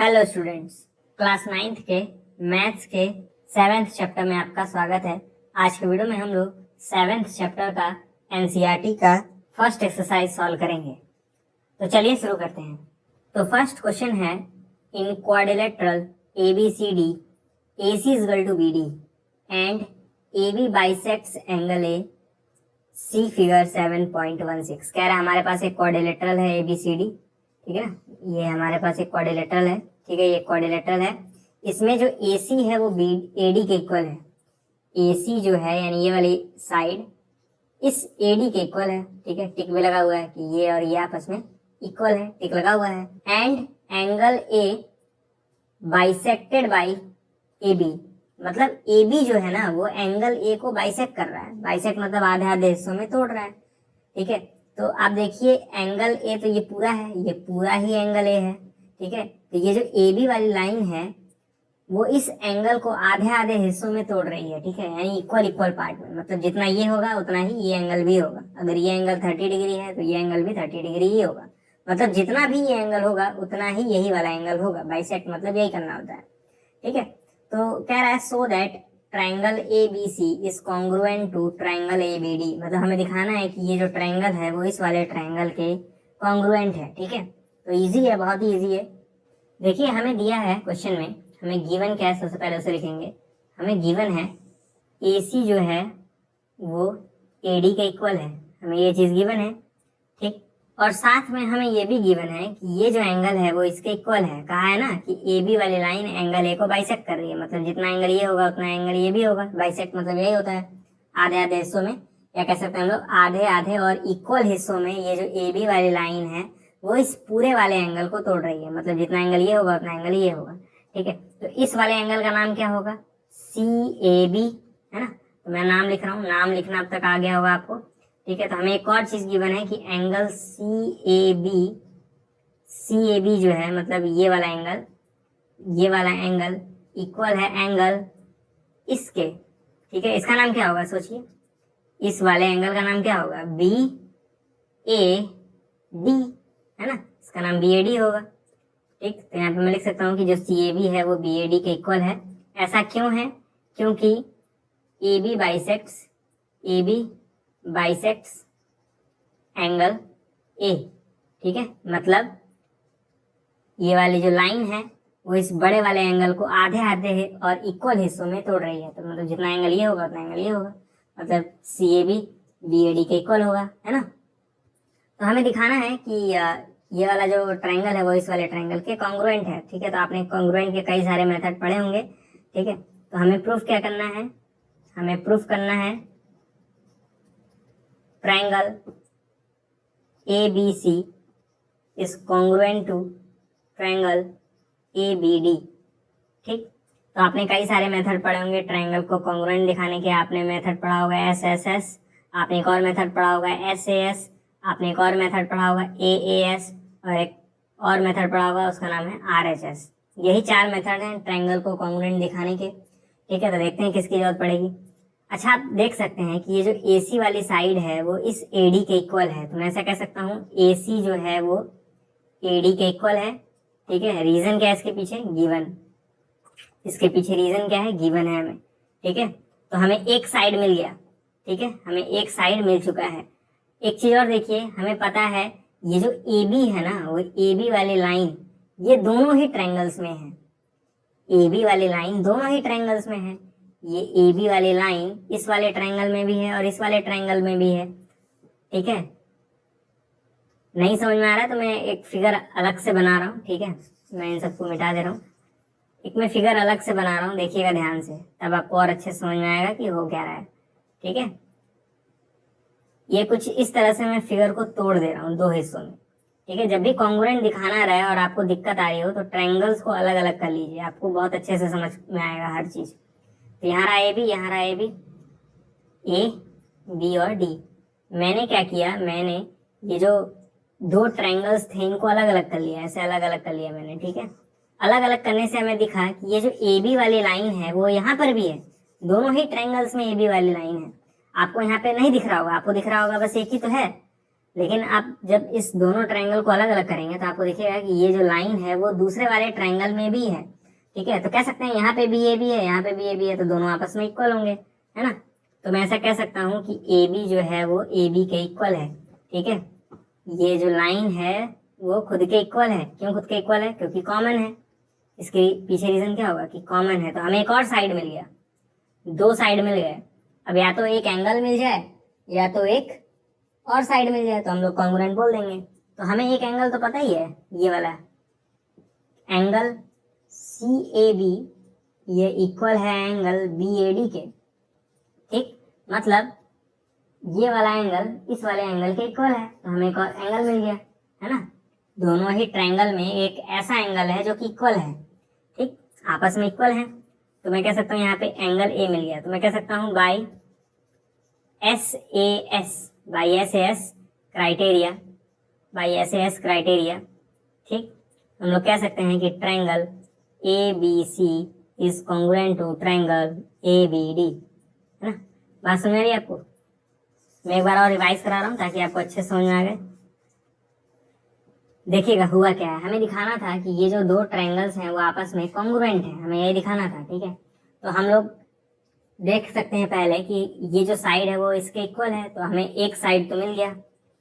Hello students, class 9th के maths के 7th chapter में आपका स्वागत है। आज के वीडियो में हम लोग 7th चैप्टर का एनसीईआरटी का फर्स्ट एक्सरसाइज सॉल्व करेंगे। तो चलिए शुरू करते हैं। तो फर्स्ट क्वेश्चन है, इन quadrilateral ABCD AC is equal to BD and AB bisects angle A, see figure 7.16। कह रहा है हमारे पास एक क्वाड्रिलेटरल है ABCD, ठीक है ना, ये हमारे पास एक क्वाड्रिलेटरल है, ठीक है, ये क्वाड्रिलेटरल है। इसमें जो AC है वो AD के इक्वल है। AC जो है यानी ये वाली साइड इस AD के इक्वल है, ठीक है, टिक भी लगा हुआ है कि ये और ये आपस में इक्वल है, टिक लगा हुआ है। And angle A bisected by AB, मतलब AB जो है ना वो एंगल A को बाइसेक्ट कर रहा है। बाइसेक्ट मतलब आधे आधे हिस्सों में तोड़ रहा है, ठीक है। तो आप देखिए एंगल A तो ये पूरा है, ये पूरा ही एंगल A है, ठीक है। तो ये जो AB वाली लाइन है वो इस एंगल को आधे आधे हिस्सों में तोड़ रही है, ठीक है, यानी इक्वल इक्वल पार्ट में। मतलब जितना ये होगा उतना ही ये एंगल भी होगा। अगर ये एंगल 30 डिग्री है तो ये एंगल भी 30 डिग्री ही होगा। मतलब जितना भी ये एंगल होगा उतना ही यही वाला एंगल होगा। बाइसेक्ट मतलब यही करना होता है, ठीक है। तो कह रहा है so that triangle ABC is congruent to triangle ABD, मतलब हमें दिखाना है कि ये जो ट्राइंगल है वो इस वाले ट्राइंगल के कॉन्ग्रुएंट है, ठीक है। तो इजी है, बहुत ही इजी है। देखिए हमें दिया है क्वेश्चन में, हमें गिवन क्या है सबसे पहले उसे लिखेंगे। हमें गिवन है AC जो है वो AD के इक्वल है, हमें ये चीज गिवन है, ठीक। और साथ में हमें ये भी गिवन है कि ये जो एंगल है वो इसके इक्वल है। कहा है ना कि AB वाली लाइन एंगल A को बाइसेक्ट कर रही है, मतलब जितना एंगल ये होगा उतना एंगल ये भी होगा। बाइसेक्ट मतलब यही होता है आधे आधे हिस्सों में, या कह सकते हैं हम लोग आधे आधे और इक्वल हिस्सों में ये जो AB वाली लाइन है वो इस पूरे वाले एंगल को तोड़ रही है। मतलब जितना एंगल ये होगा उतना एंगल ये होगा, ठीक है। तो इस वाले एंगल का नाम क्या होगा? CAB, है ना। तो मैं नाम लिख रहा हूँ, नाम लिखना अब तक आ गया होगा आपको, ठीक है। तो हमें एक और चीज गिवन है कि एंगल CAB जो है मतलब ये वाला एंगल इक्वल है एंगल इसके, ठीक है। इसका नाम क्या होगा सोचिए, इस वाले एंगल का नाम क्या होगा? BAD, है ना, इसका नाम BAD होगा, ठीक। तो यहाँ पे मैं लिख सकता हूँ कि जो CAB है वो BAD के इक्वल है। ऐसा क्यों है? क्योंकि AB बाइसेक्ट्स एंगल A, ठीक है। मतलब ये वाली जो लाइन है वो इस बड़े वाले एंगल को आधे आधे और इक्वल हिस्सों में तोड़ रही है। तो मतलब जितना एंगल ये होगा उतना एंगल ये होगा, मतलब CAB BAD के इक्वल होगा, है ना। तो हमें दिखाना है कि ये वाला जो ट्राइंगल है वो इस वाले ट्राइंगल के कॉन्ग्रुएंट है, ठीक है। तो आपने कॉन्ग्रुएंट के कई सारे मेथड पढ़े होंगे, ठीक है। तो हमें प्रूफ क्या करना है? हमें प्रूफ करना है triangle ABC is congruent to triangle ABD, ठीक। तो आपने कई सारे मेथड पढ़े होंगे ट्राइंगल को कॉन्ग्रुएंट दिखाने के। आपने मेथड पढ़ा होगा SSS, आपने एक और मेथड पढ़ा होगा SAS, आपने एक और मेथड पढ़ा होगा AAS, और एक और मेथड पढ़ा होगा उसका नाम है RHS। यही 4 मेथड हैं ट्राइंगल को कॉन्ग्रुएंट दिखाने के, ठीक है। तो देखते हैं किसकी जरूरत पड़ेगी। अच्छा, आप देख सकते हैं कि ये जो AC वाली साइड है वो इस AD के इक्वल है। तो मैं ऐसा कह सकता हूँ AC जो है वो AD के इक्वल है, ठीक है। रीजन क्या है इसके पीछे? गिवन। इसके पीछे रीजन क्या है? गिवन है हमें, ठीक है। तो हमें एक साइड मिल गया, ठीक है, हमें एक साइड मिल चुका है। एक चीज और देखिए, हमें पता है ये जो AB है ना वो AB वाली लाइन ये दोनों ही ट्रायंगल्स में है। AB वाली लाइन दोनों ही ट्रायंगल्स में है। ये AB वाली लाइन इस वाले ट्रायंगल में भी है और इस वाले ट्रायंगल में भी है, ठीक है। नहीं समझ में आ रहा है तो मैं एक फिगर अलग से बना रहा हूँ, ठीक है। मैं इन सबको मिटा दे रहा हूँ, एक मैं फिगर अलग से बना रहा हूँ, देखिएगा ध्यान से, तब आपको और अच्छे समझ में आएगा कि हो क्या रहा है, ठीक है। ये कुछ इस तरह से मैं फिगर को तोड़ दे रहा हूँ 2 हिस्सों में, ठीक है। जब भी कॉन्ग्रुएंट दिखाना रहे और आपको दिक्कत आ रही हो तो ट्रायंगल्स को अलग अलग कर लीजिए, आपको बहुत अच्छे से समझ में आएगा हर चीज। तो यहाँ रहा AB, यहाँ रहा AB, A, B और D। मैंने क्या किया, मैंने ये जो 2 ट्रायंगल्स थे इनको अलग अलग कर लिया, ऐसे अलग अलग कर लिया मैंने, ठीक है। अलग अलग करने से हमें दिखा कि ये जो AB वाली लाइन है वो यहाँ पर भी है, दोनों ही ट्रायंगल्स में AB वाली लाइन है। आपको यहाँ पे नहीं दिख रहा होगा, आपको दिख रहा होगा बस एक ही तो है, लेकिन आप जब इस दोनों ट्रायंगल को अलग अलग करेंगे तो आपको दिखेगा कि ये जो लाइन है वो दूसरे वाले ट्रायंगल में भी है। ठीक है, तो कह सकते हैं यहाँ पे भी ए बी है, यहाँ पे भी ए बी है, तो दोनों आपस में इक्वल होंगे, है ना। तो मैं ऐसा कह सकता हूँ कि ए बी जो है वो ए बी के इक्वल है। ठीक है, ये जो लाइन है वो खुद के इक्वल है। क्यों खुद के इक्वल है? क्योंकि कॉमन है। इसके पीछे रीजन क्या होगा कि कॉमन है, तो हमें एक और साइड मिल गया, दो साइड मिल गए। अब या तो एक एंगल मिल जाए या तो एक और साइड मिल जाए, तो हम लोग कॉन्ग्रुएंट बोल देंगे। तो हमें एक एंगल तो पता ही है, ये वाला एंगल सी ए बी, ये इक्वल है एंगल बी ए डी के। ठीक, मतलब ये वाला एंगल इस वाले एंगल के इक्वल है, तो हमें एक और एंगल मिल गया, है ना। दोनों ही ट्रायंगल में एक ऐसा एंगल है जो कि इक्वल है। ठीक, आपस में इक्वल है, तो मैं कह सकता हूँ यहाँ पे एंगल ए मिल गया। तो मैं कह सकता हूँ by S A S criteria, by S A S criteria. ठीक, हम लोग कह सकते हैं कि triangle A B C is congruent to triangle A B D, है ना। बात समझ आ रही है आपको? मैं एक बार और रिवाइज करा रहा हूँ ताकि आपको अच्छे समझ में आ गए। देखिएगा हुआ क्या है, हमें दिखाना था कि ये जो दो ट्रायंगल्स हैं वो आपस में कॉन्ग्रुएंट है, हमें ये दिखाना था। ठीक है, तो हम लोग देख सकते हैं पहले कि ये जो साइड है वो इसके इक्वल है, तो हमें एक साइड तो मिल गया,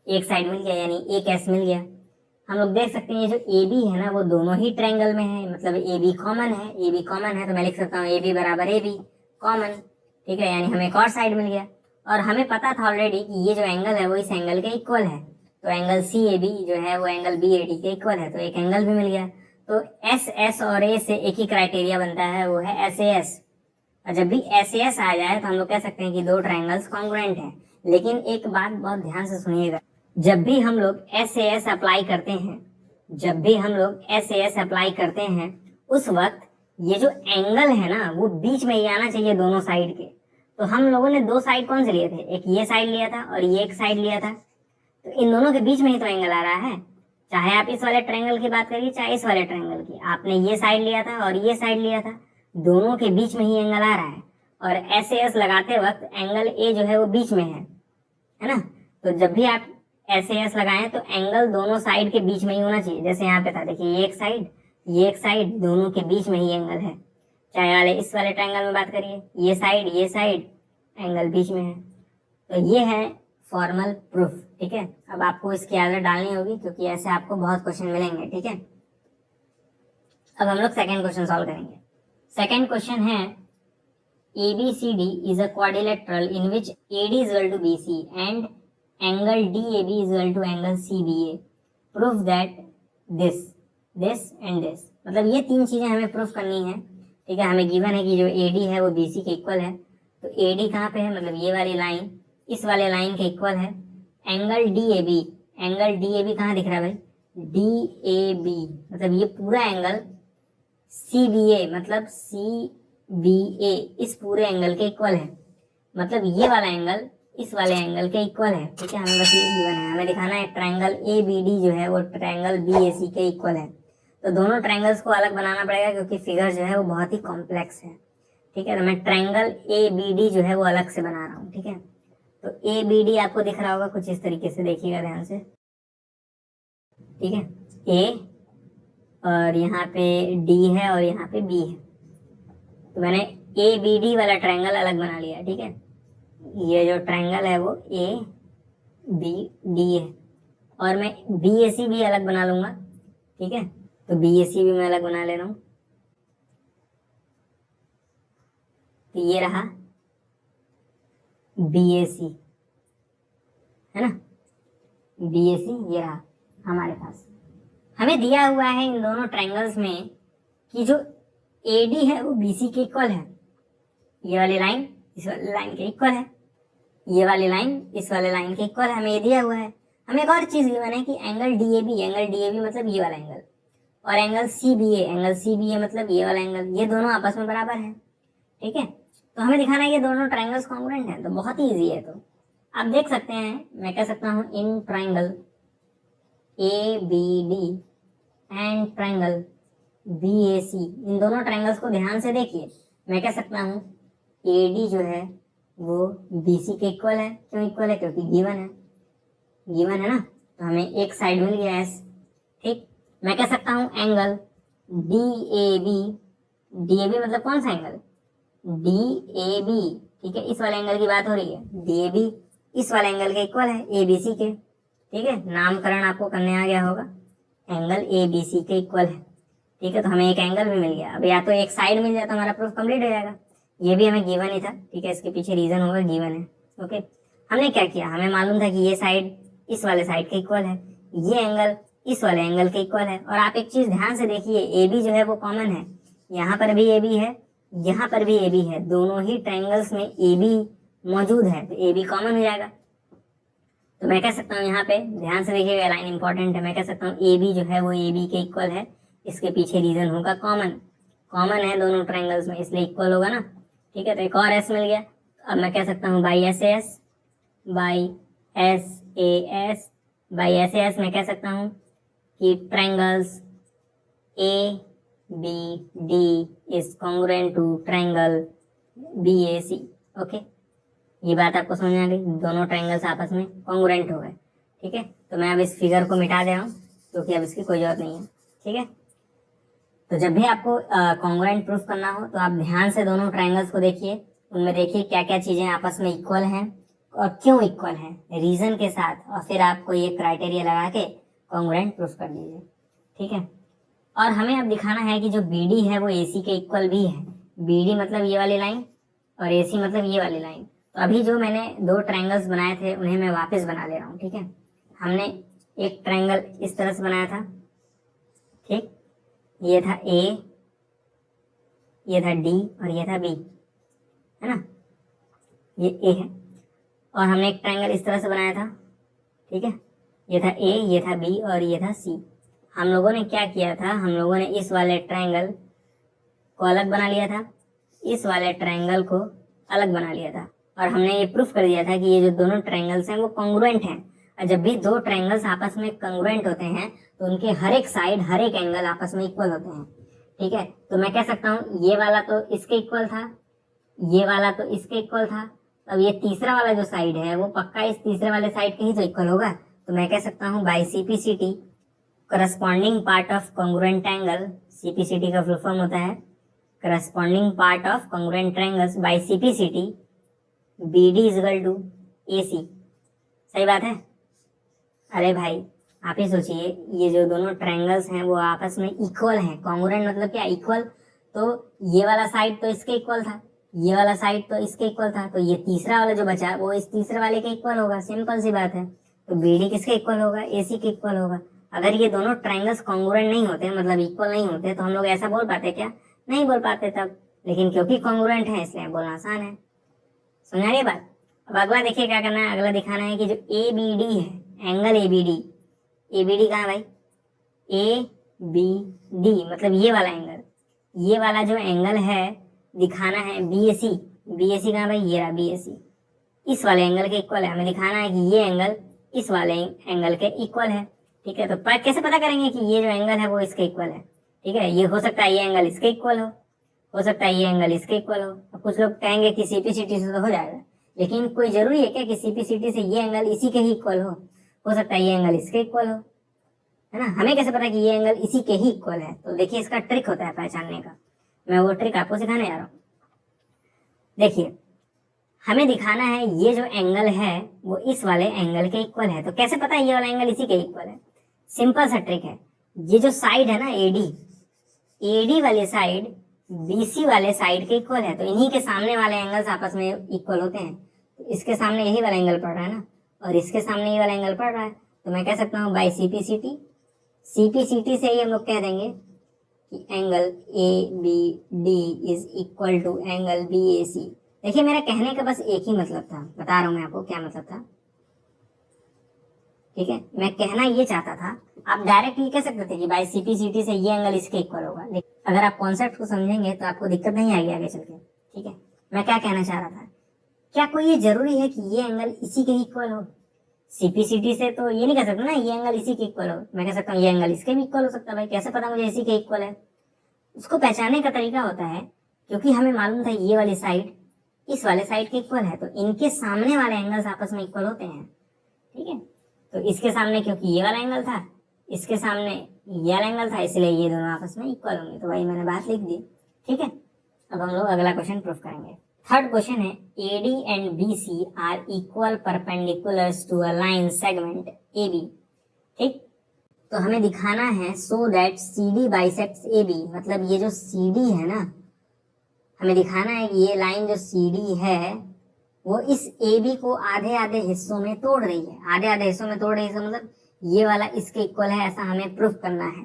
एक साइड मिल गया, यानी एक एस मिल गया। हम लोग देख सकते हैं ये जो ए बी है ना वो दोनों ही ट्रायंगल में है, मतलब ए बी कॉमन है, ए बी कॉमन है, तो मैं लिख सकता हूँ ए बी बराबर ए बी कॉमन। ठीक है, यानी हमें एक और साइड मिल गया। और हमें पता था ऑलरेडी कि ये जो एंगल है वो इस एंगल के इक्वल है, तो एंगल सी ए बी जो है वो एंगल बी ए डी के इक्वल है, तो एक एंगल भी मिल गया। तो एस एस और ए से एक ही क्राइटेरिया बनता है, वो है एस ए एस। और जब भी एस एस आ जाए तो हम लोग कह सकते हैं कि दो ट्रायंगल्स कॉन्ग्रुएंट हैं। लेकिन एक बात बहुत ध्यान से सुनिएगा, जब भी हम लोग एस एस अप्लाई करते हैं, जब भी हम लोग एस एस अप्लाई करते हैं उस वक्त ये जो एंगल है ना वो बीच में ही आना चाहिए दोनों साइड के। तो हम लोगों ने दो साइड कौन से लिए थे, एक ये साइड लिया था और ये एक साइड लिया था, तो इन दोनों के बीच में ही तो एंगल आ रहा है। चाहे आप इस वाले ट्रायंगल की बात करिए चाहे इस वाले ट्रायंगल की, आपने ये साइड लिया था और ये साइड लिया था, दोनों के बीच में ही एंगल आ रहा है। और एस एस लगाते वक्त एंगल ए जो है वो बीच में है ना। तो जब भी आप एस एस लगाएं तो एंगल दोनों साइड के बीच में ही होना चाहिए। जैसे यहाँ पे था, देखिए ये एक साइड ये एक साइड, दोनों के बीच में ही एंगल है। चाहे वाले इस वाले ट्रायंगल में बात करिए, ये साइड एंगल बीच में है। तो ये है फॉर्मल प्रूफ। ठीक है, अब आपको इसकी आदत डालनी होगी क्योंकि ऐसे आपको बहुत क्वेश्चन मिलेंगे। ठीक है, अब हम लोग सेकंड क्वेश्चन सॉल्व करेंगे। सेकंड क्वेश्चन है ABCD is a quadrilateral in which AD is equal to BC and angle DAB is equal to angle CBA. Prove that this and this. मतलब ये तीन चीजें हमें प्रूफ करनी है। ठीक है, हमें गिवन है कि जो AD है वो BC के इक्वल है, तो AD कहाँ पे है, मतलब ये वाली लाइन इस वाले लाइन के इक्वल है। एंगल DAB कहाँ दिख रहा है भाई, DAB मतलब ये पूरा एंगल CBA मतलब CBA इस पूरे एंगल के इक्वल है, मतलब ये वाला एंगल इस वाले एंगल के इक्वल है। ठीक है, हमें बस ये गिवन है, हमें दिखाना है ट्रायंगल ABD जो है वो ट्रायंगल BAC के इक्वल है। तो दोनों ट्रायंगल्स को अलग बनाना पड़ेगा क्योंकि फिगर जो है वो बहुत ही कॉम्प्लेक्स है। ठीक है, तो मैं ट्रायंगल ABD जो है वो अलग से बना रहा हूँ। ठीक है, तो ABD आपको दिख रहा होगा कुछ इस तरीके से, देखिएगा ध्यान से। ठीक है, A और यहाँ पे D है और यहाँ पे B है, तो मैंने ABD वाला ट्रायंगल अलग बना लिया। ठीक है, ये जो ट्रायंगल है वो ABD है और मैं BAC भी अलग बना लूंगा। ठीक है, तो BAC भी मैं अलग बना ले रहा हूँ। तो ये रहा BAC, है ना, BAC ये रहा हमारे पास। हमें दिया हुआ है इन दोनों ट्रायंगल्स में कि जो AD है वो BC के इक्वल है, ये वाली लाइन इस वाली लाइन के इक्वल है, ये वाली लाइन इस वाले लाइन के इक्वल है, हमें ये दिया हुआ है। हमें एक और चीज गिवन है कि एंगल DAB मतलब ये वाला एंगल और एंगल CBA मतलब ये वाला एंगल, ये दोनों आपस में बराबर है। ठीक है, तो हमें दिखाना है ये दोनों ट्रायंगल्स कॉन्ग्रुएंट हैं, तो बहुत ही इजी है। तो आप देख सकते हैं, मैं कह सकता हूँ in triangle ABD and triangle BAC, इन दोनों ट्रायंगल्स को ध्यान से देखिए। मैं कह सकता हूँ AD जो है वो BC के इक्वल है। क्यों इक्वल है, क्योंकि गिवन है। गिवन है ना, तो हमें एक साइड मिल गया एस। ठीक, मैं कह सकता हूं एंगल DAB, DAB मतलब कौन सा एंगल, DAB, ठीक है, इस वाले एंगल की बात हो रही है। DAB इस वाले एंगल के इक्वल है ABC के, ठीक है, नामकरण आपको करने आ गया होगा, एंगल ABC के इक्वल है। ठीक है, तो हमें एक एंगल भी मिल गया। अब या तो एक साइड मिल जाए तो हमारा प्रूफ कंप्लीट हो जाएगा। ये भी हमें गिवन ही था, ठीक है, इसके पीछे रीजन होगा गिवन है। ओके, हमने क्या किया, हमें मालूम था कि ये साइड इस वाले साइड के इक्वल है, ये एंगल इस वाले एंगल के इक्वल है। और आप एक चीज ध्यान से देखिए, AB जो है वो कॉमन है, यहाँ पर भी AB है, यहाँ पर भी AB है, दोनों ही ट्रायंगल्स में AB मौजूद है, तो AB कॉमन हो जाएगा। तो मैं कह सकता हूँ यहाँ पे ध्यान से देखिएगा, लाइन इंपॉर्टेंट है, मैं कह सकता हूँ AB जो है वो AB के इक्वल है। इसके पीछे रीजन होगा कॉमन, कॉमन है दोनों ट्रायंगल्स में, इसलिए इक्वल होगा ना। ठीक है, तो एक और S मिल गया। अब मैं कह सकता हूँ by SAS, by SAS, by SAS मैं कह सकता हूँ कि triangles ABD is congruent to triangle BAC। Okay, ये बात आपको समझ में आ गई, दोनों ट्रायंगल्स आपस में कॉन्ग्रुएंट हो गए। ठीक है, तो मैं अब इस फिगर को मिटा दे रहा हूँ क्योंकि अब इसकी कोई जरूरत नहीं है। ठीक है, तो जब भी आपको कॉन्ग्रुएंट प्रूफ करना हो तो आप ध्यान से दोनों ट्रायंगल्स को देखिए, उनमें देखिए क्या क्या चीजें आपस में इक्वल हैं और क्यों इक्वल हैं, रीजन के साथ, और फिर आपको ये क्राइटेरिया लगा के कॉन्ग्रुएंट प्रूफ कर दीजिए। ठीक है, और हमें अब दिखाना है कि जो BD है वो AC के इक्वल भी है। BD मतलब ये वाली लाइन और AC मतलब ये वाली लाइन। तो अभी जो मैंने दो ट्रायंगल्स बनाए थे उन्हें मैं वापस बना ले रहा हूँ। ठीक है, हमने एक ट्रायंगल इस तरह से बनाया था, ठीक, ये था A, ये था D और ये था B, है ना, ये A है। और हमने एक ट्रायंगल इस तरह से बनाया था, ठीक है, ये था A, ये था B और ये था C। हम लोगों ने क्या किया था, हम लोगों ने इस वाले ट्रायंगल को अलग बना लिया था, इस वाले ट्रायंगल को अलग बना लिया था, और हमने ये प्रूफ कर दिया था कि ये जो दोनों ट्रायंगल्स हैं वो कॉन्ग्रुएंट हैं। और जब भी दो ट्रायंगल्स आपस में कॉन्ग्रुएंट होते हैं तो उनके हर एक साइड, हर एक एंगल आपस में इक्वल होते हैं। ठीक है, तो मैं कह सकता हूँ ये वाला तो इसके इक्वल था, ये वाला तो इसके इक्वल था, अब ये तीसरा वाला जो साइड है वो पक्का इस तीसरे वाले साइड के ही तो इक्वल होगा। तो मैं कह सकता हूँ by CPCT, corresponding part of congruent triangle, CPCT का फुल फॉर्म होता है corresponding part of congruent triangles, by CPCT BD is equal to AC। सही बात है? अरे भाई आप ही सोचिए, ये जो दोनों ट्रायंगल्स हैं वो आपस में इक्वल हैं। कॉन्ग्रुएंट मतलब क्या, इक्वल। तो ये वाला साइड तो इसके इक्वल था, ये वाला साइड तो इसके इक्वल था, तो ये तीसरा वाला जो बचा वो इस तीसरे वाले के इक्वल होगा, सिंपल सी बात है। तो BD किसके इक्वल होगा, AC के इक्वल होगा। अगर ये दोनों ट्रायंगल्स कॉन्ग्रुएंट नहीं होते, मतलब इक्वल नहीं होते, तो हम लोग ऐसा बोल पाते क्या, नहीं बोल पाते तब, लेकिन क्योंकि कॉन्ग्रुएंट है इसलिए बोलना आसान है। समझ आ रही बात? अब अगला देखिए क्या करना है, अगला दिखाना है कि जो ABD है, एंगल ABD कहाँ भाई, ABD मतलब ये वाला एंगल, ये वाला जो एंगल है दिखाना है BAC कहाँ भाई, ये रहा BAC, इस वाले एंगल के इक्वल है। हमें दिखाना है कि ये एंगल इस वाले एंगल के इक्वल है। ठीक है, तो कैसे पता करेंगे कि ये जो एंगल है वो इसके इक्वल है। ठीक है, ये हो सकता है ये एंगल इसके इक्वल हो सकता है ये एंगल इसके इक्वल हो। अब कुछ लोग कहेंगे कि CPCT से तो हो जाएगा, लेकिन कोई जरूरी है क्या कि CPCT से ये एंगल इसी के ही इक्वल हो सकता है ये एंगल इसके इक्वल हो, है ना। हमें कैसे पता कि ये एंगल इसी के ही इक्वल है, तो देखिए इसका ट्रिक होता है पहचानने का, मैं वो ट्रिक आपको सिखाने जा रहा हूँ। देखिए, हमें दिखाना है ये जो एंगल है वो इस वाले एंगल के इक्वल है, तो कैसे पता है ये वाला एंगल इसी के इक्वल है, सिंपल सा ट्रिक है। ये जो साइड है ना AD वाली साइड BC वाले साइड के इक्वल है, तो इन्हीं के सामने वाले एंगल्स आपस में इक्वल होते हैं। तो इसके सामने यही वाला एंगल पड़ रहा है ना, और इसके सामने ये वाला एंगल पड़ रहा है, तो मैं कह सकता हूँ बाई CPCT से ही हम लोग कह देंगे कि angle ABD is equal to angle BAC। देखिए मेरा कहने का बस एक ही मतलब था, बता रहा हूँ मैं आपको क्या मतलब था। ठीक है, मैं कहना ये चाहता था, आप डायरेक्ट ये कह सकते थे कि बाई CPCT से ये एंगल इसके इक्वल होगा, लेकिन अगर आप कॉन्सेप्ट को समझेंगे तो आपको दिक्कत नहीं आएगी आगे चल के। ठीक है, मैं क्या कहना चाह रहा था, क्या कोई ये जरूरी है कि ये एंगल इसी के इक्वल हो। CPCT से तो ये नहीं कह सकता ना ये एंगल इसी के इक्वल हो, मैं कह सकता हूँ ये एंगल इसके भी इक्वल हो सकता है। भाई कैसे पता मुझे इसी के इक्वल है, उसको पहचानने का तरीका होता है, क्योंकि हमें मालूम था ये वाली साइड इस वाले साइड के इक्वल है, तो इनके सामने वाले एंगल्स आपस में इक्वल होते हैं। ठीक है, तो इसके सामने क्योंकि ये वाला एंगल था, इसके सामने ये वाला एंगल था, इसलिए ये दोनों आपस में इक्वल होंगे। तो भाई मैंने बात लिख दी। ठीक है, अब हम लोग अगला क्वेश्चन प्रूफ करेंगे। थर्ड क्वेश्चन है AD and BC are equal perpendiculars to a line segment AB। ठीक, तो हमें दिखाना है so that CD bisects AB, मतलब ये जो CD है ना, हमें दिखाना है कि ये लाइन जो CD है वो इस AB को आधे आधे हिस्सों में तोड़ रही है। आधे आधे हिस्सों में तोड़ रही है मतलब ये वाला इसके इक्वल है, ऐसा हमें प्रूफ करना है।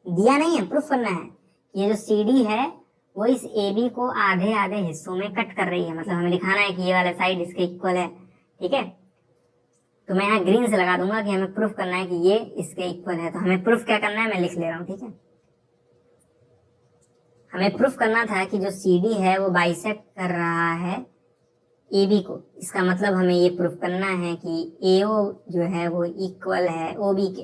दिया नहीं है, प्रूफ करना है। ये जो CD है वो इस AB को आधे आधे हिस्सों में कट कर रही है, मतलब हमें दिखाना है कि ये वाला साइड इसके इक्वल है। ठीक है, तो मैं यहाँ ग्रीन से लगा दूंगा कि हमें प्रूफ करना है कि ये इसके इक्वल है। तो हमें प्रूफ क्या करना है, मैं लिख ले रहा हूँ। ठीक है, हमें प्रूफ करना था कि जो CD है वो बाइसेक्ट कर रहा है AB को। इसका मतलब हमें ये प्रूफ करना है कि AO जो है वो इक्वल है OB के।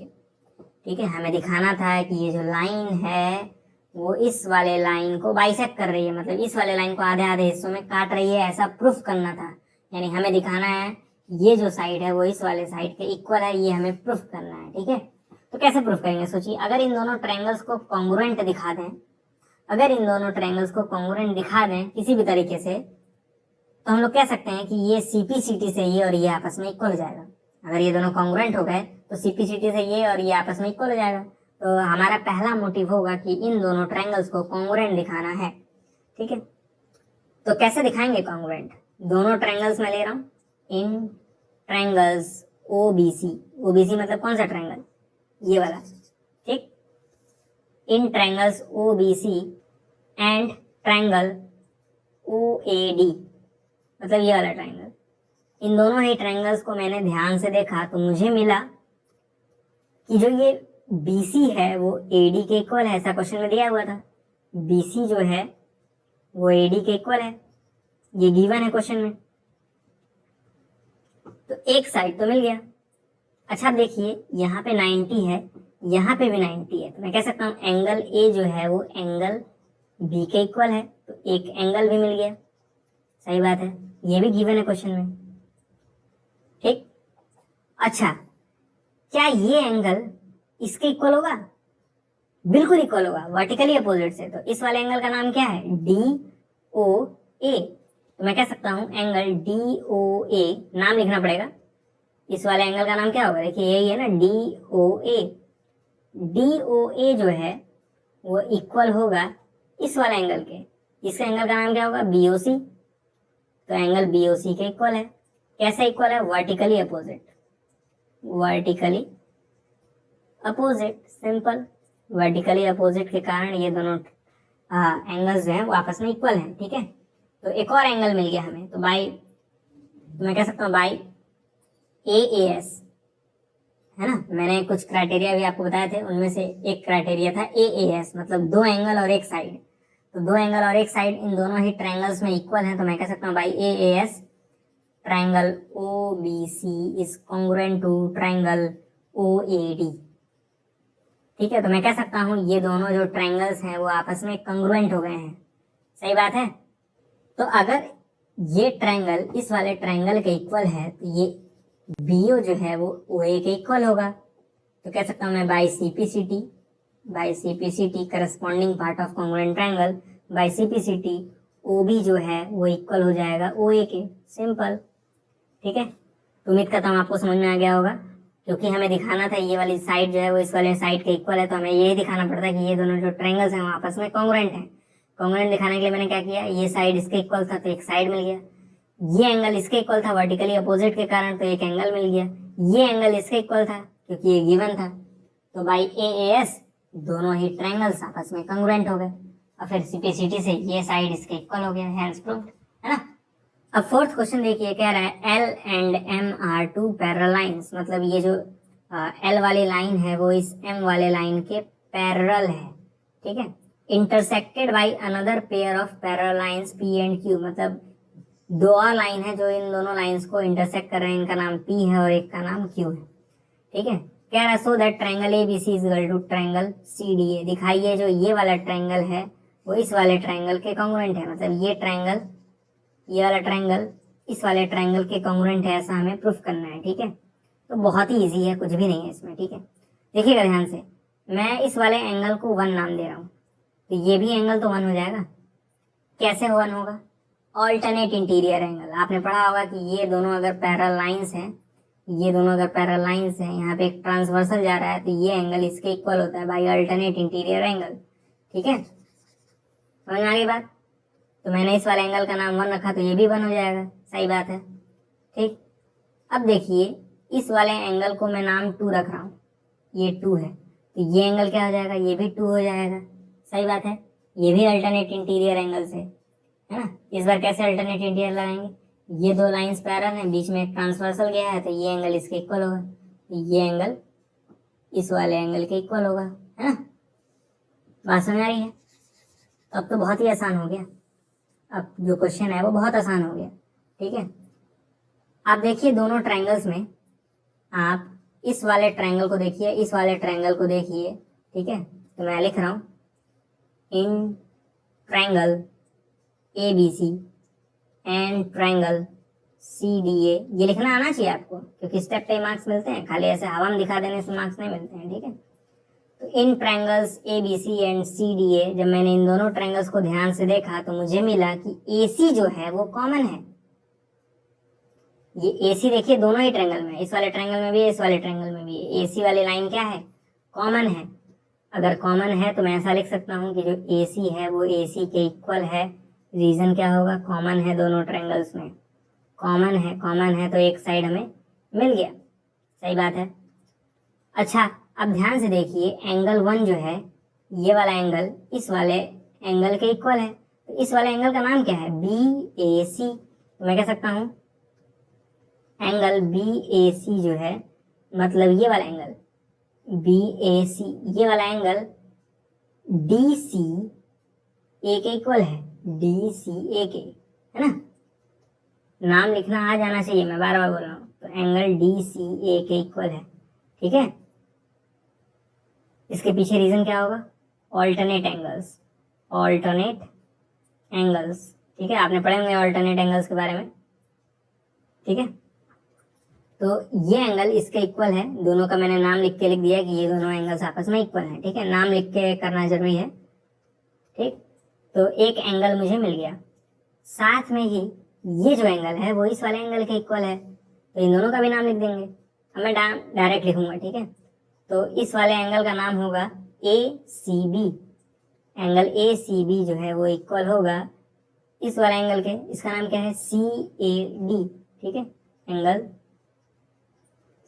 ठीक है, हमें दिखाना था कि ये जो लाइन है वो इस वाले लाइन को बाइसेक्ट कर रही है, मतलब इस वाले लाइन को आधे आधे हिस्सों में काट रही है, ऐसा प्रूफ करना था। यानी हमें दिखाना है ये जो साइड है वो इस वाले साइड के इक्वल है, ये हमें प्रूफ करना है। ठीक है, तो कैसे प्रूफ करेंगे, सोचिए। अगर इन दोनों ट्रायंगल्स को कॉन्ग्रुएंट दिखा दें, अगर इन दोनों ट्रायंगल्स को कॉन्ग्रुएंट दिखा दें किसी भी तरीके से, तो हम लोग कह सकते हैं कि ये CPCT से ये और ये आपस में इक्वल हो जाएगा। अगर ये दोनों कॉन्ग्रुएंट हो गए तो CPCT से ये और ये आपस में इक्वल हो जाएगा। तो हमारा पहला मोटिव होगा कि इन दोनों ट्रायंगल्स को कॉन्ग्रुएंट दिखाना है। ठीक है, तो कैसे दिखाएंगे कॉन्ग्रुएंट? दोनों ट्रायंगल्स में ले रहा हूँ, इन ट्रायंगल्स OBC। OBC मतलब कौन सा ट्रायंगल, ये वाला। ठीक, in triangles OBC and triangle OAD, मतलब ये वाला ट्रायंगल। इन दोनों ही ट्रायंगल्स को मैंने ध्यान से देखा तो मुझे मिला कि जो ये BC है वो AD के इक्वल है, ऐसा क्वेश्चन में दिया हुआ था। BC जो है वो AD के इक्वल है, ये गिवन है क्वेश्चन में। तो एक साइड तो मिल गया। अच्छा देखिए, यहाँ पे 90 है, यहाँ पे भी 90 है, तो मैं कह सकता हूँ एंगल A जो है वो एंगल B के इक्वल है, तो एक एंगल भी मिल गया। सही बात है, ये भी गिवन है क्वेश्चन में। ठीक, अच्छा क्या ये एंगल इसके इक्वल होगा? बिल्कुल इक्वल होगा, वर्टिकली अपोजिट से। तो इस वाले एंगल का नाम क्या है, DOA। तो मैं कह सकता हूं एंगल DOA, नाम लिखना पड़ेगा। इस वाले एंगल का नाम क्या होगा, देखिए यही है ना, DOA। DOA जो है वो इक्वल होगा इस वाले एंगल के। इस एंगल का नाम क्या होगा, BOC। तो एंगल BOC के इक्वल है। कैसे इक्वल है, vertically opposite. Vertically opposite, simple. Vertically opposite के कारण ये दोनों एंगल्स जो हैं वो आपस में इक्वल हैं। ठीक है, तो एक और एंगल मिल गया हमें। तो मैं कह सकता हूँ बाई AAS, है ना। मैंने कुछ क्राइटेरिया भी आपको बताए थे, उनमें से एक क्राइटेरिया था AAS, मतलब दो एंगल और एक साइड। तो दो एंगल और एक साइड इन दोनों ही ट्रायंगल्स में इक्वल हैं, तो मैं कह सकता हूँ by AAS triangle OBC is congruent to triangle OAD। ठीक है, तो मैं कह सकता हूँ ये दोनों जो ट्रायंगल्स हैं वो आपस में कॉन्ग्रुएंट हो गए हैं। सही बात है। तो अगर ये ट्रायंगल इस वाले ट्रायंगल के इक्वल है तो ये BO जो है वो OA के इक्वल होगा। तो कह सकता हूँ मैं by CPCT corresponding part of congruent triangle, by CPCT OB जो है वो इक्वल हो जाएगा OA के। सिंपल। ठीक है, तो उम्मीद करता हूँ आपको समझ में आ गया होगा। क्योंकि हमें दिखाना था ये वाली साइड जो है वो इस वाले साइड के इक्वल है, तो हमें यही दिखाना पड़ता है कि ये दोनों जो ट्रायंगल्स हैं वो आपस में कॉन्ग्रुएंट हैं। कॉन्ग्रुएंट दिखाने के लिए मैंने क्या किया, ये साइड इसके इक्वल था तो एक साइड मिल गया, ये एंगल इसके इक्वल था वर्टिकली अपोजिट के कारण तो एक एंगल मिल गया, ये एंगल इसके इक्वल था क्योंकि ये गिवन था। तो बाई AAS दोनों ही ट्रायंगल्स आपस में कॉन्ग्रुएंट हो गए और फिर CPCT से ये साइड इसके इक्वल हो गया, हेंस प्रूव्ड, है ना। अब फोर्थ क्वेश्चन देखिए, कह रहा है L and M are two parallel lines, मतलब ये जो L वाली लाइन है वो इस M वाले लाइन के पैरेलल है। ठीक है, intersected by another pair of parallel lines P and Q, मतलब दो और लाइन है जो इन दोनों लाइंस को इंटरसेक्ट कर रहे हैं, इनका नाम P है और एक का नाम Q है। ठीक है, कह रहा है so that triangle ABC is equal to triangle CDA। दिखाइए जो ये वाला ट्रायंगल है वो इस वाले ट्रायंगल के कॉन्ग्रुएंट है, मतलब ये ट्रायंगल, ये वाला ट्रायंगल इस वाले ट्रायंगल के कॉन्ग्रुएंट है, ऐसा हमें प्रूफ करना है। ठीक है, तो बहुत ही इजी है, कुछ भी नहीं है इसमें, ठीक है। देखिएगा ध्यान से, मैं इस वाले एंगल को 1 नाम दे रहा हूँ, तो ये भी एंगल तो 1 हो जाएगा। कैसे 1 होगा? Alternate interior angle. आपने पढ़ा होगा कि ये दोनों अगर पैरेलल लाइंस हैं, ये दोनों अगर पैरेलल लाइंस हैं, यहाँ पे एक ट्रांसवर्सल जा रहा है, तो ये एंगल इसके इक्वल होता है बाई अल्टरनेट इंटीरियर एंगल, ठीक है। समझ में आ गई बात? तो मैंने इस वाले एंगल का नाम 1 रखा, तो ये भी 1 हो जाएगा, सही बात है, ठीक। अब देखिए, इस वाले एंगल को मैं नाम 2 रख रहा हूँ, ये 2 है, तो ये एंगल क्या हो जाएगा? ये भी 2 हो जाएगा, सही बात है। ये भी अल्टरनेट इंटीरियर एंगल से, है ना। इस बार कैसे अल्टरनेट इंटीरियर लगाएंगे? ये दो लाइंस पैरेलल हैं, बीच में एक ट्रांसवर्सल गया है, तो ये एंगल इसके इक्वल होगा, तो ये एंगल इस वाले एंगल के इक्वल होगा, है ना। बात समझ आ रही है? तो अब तो बहुत ही आसान हो गया, अब जो क्वेश्चन है वो बहुत आसान हो गया, ठीक है। आप देखिए दोनों ट्रायंगल्स में, आप इस वाले ट्रायंगल को देखिए, इस वाले ट्रायंगल को देखिए, ठीक है। तो मैं लिख रहा हूं in triangle ABC and triangle CDA। ये लिखना आना चाहिए आपको, क्योंकि स्टेप पे मार्क्स मिलते हैं, खाली ऐसे हवा में दिखा देने से मार्क्स नहीं मिलते हैं, ठीक है। तो इन ट्रायंगल्स ABC एंड CDA, जब मैंने इन दोनों ट्रायंगल्स को ध्यान से देखा तो मुझे मिला कि AC जो है वो कॉमन है। ये AC देखिए दोनों ही ट्रायंगल में, इस वाले ट्रायंगल में भी है, इस वाले ट्रायंगल में भी है। AC वाली लाइन क्या है? कॉमन है। अगर कॉमन है तो मैं ऐसा लिख सकता हूँ कि जो AC है वो AC के इक्वल है। रीजन क्या होगा? कॉमन है दोनों ट्रायंगल्स में, कॉमन है तो एक साइड हमें मिल गया, सही बात है। अच्छा, अब ध्यान से देखिए, एंगल 1 जो है, ये वाला एंगल इस वाले एंगल के इक्वल है, तो इस वाले एंगल का नाम क्या है? BAC। तो मैं कह सकता हूँ एंगल BAC जो है, मतलब ये वाला एंगल BAC, ये वाला एंगल DCA के इक्वल है, DCA के, है ना। नाम लिखना आ जाना चाहिए, मैं बार बार बोल रहा हूँ। तो एंगल DCA के इक्वल है, ठीक है। इसके पीछे रीजन क्या होगा? ऑल्टरनेट एंगल्स, ठीक है। आपने पढ़े होंगे ऑल्टरनेट एंगल्स के बारे में, ठीक है। तो ये एंगल इसके इक्वल है, दोनों का मैंने नाम लिख दिया कि ये दोनों एंगल्स आपस में इक्वल हैं, ठीक है। नाम लिख के करना जरूरी है, ठीक। तो एक एंगल मुझे मिल गया, साथ में ही ये जो एंगल है वो इस वाले एंगल के इक्वल है, तो इन दोनों का भी नाम लिख देंगे। अब मैं डायरेक्ट लिखूंगा, ठीक है। तो इस वाले एंगल का नाम होगा ACB। एंगल ACB जो है वो इक्वल होगा इस वाले एंगल के, इसका नाम क्या है? CAD, ठीक है। एंगल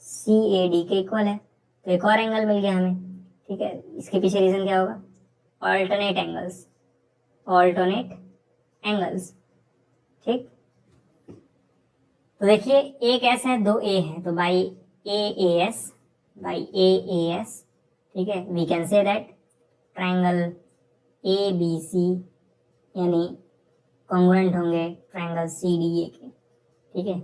CAD के इक्वल है, तो एक और एंगल मिल गया हमें, ठीक है। इसके पीछे रीजन क्या होगा? ऑल्टरनेट एंगल्स, ठीक। तो देखिए एक S है, दो A है, तो बाई AAS, ठीक है, we can say that triangle ABC यानी कॉन्ग्रुएंट होंगे ट्रायंगल CDA के, ठीक है।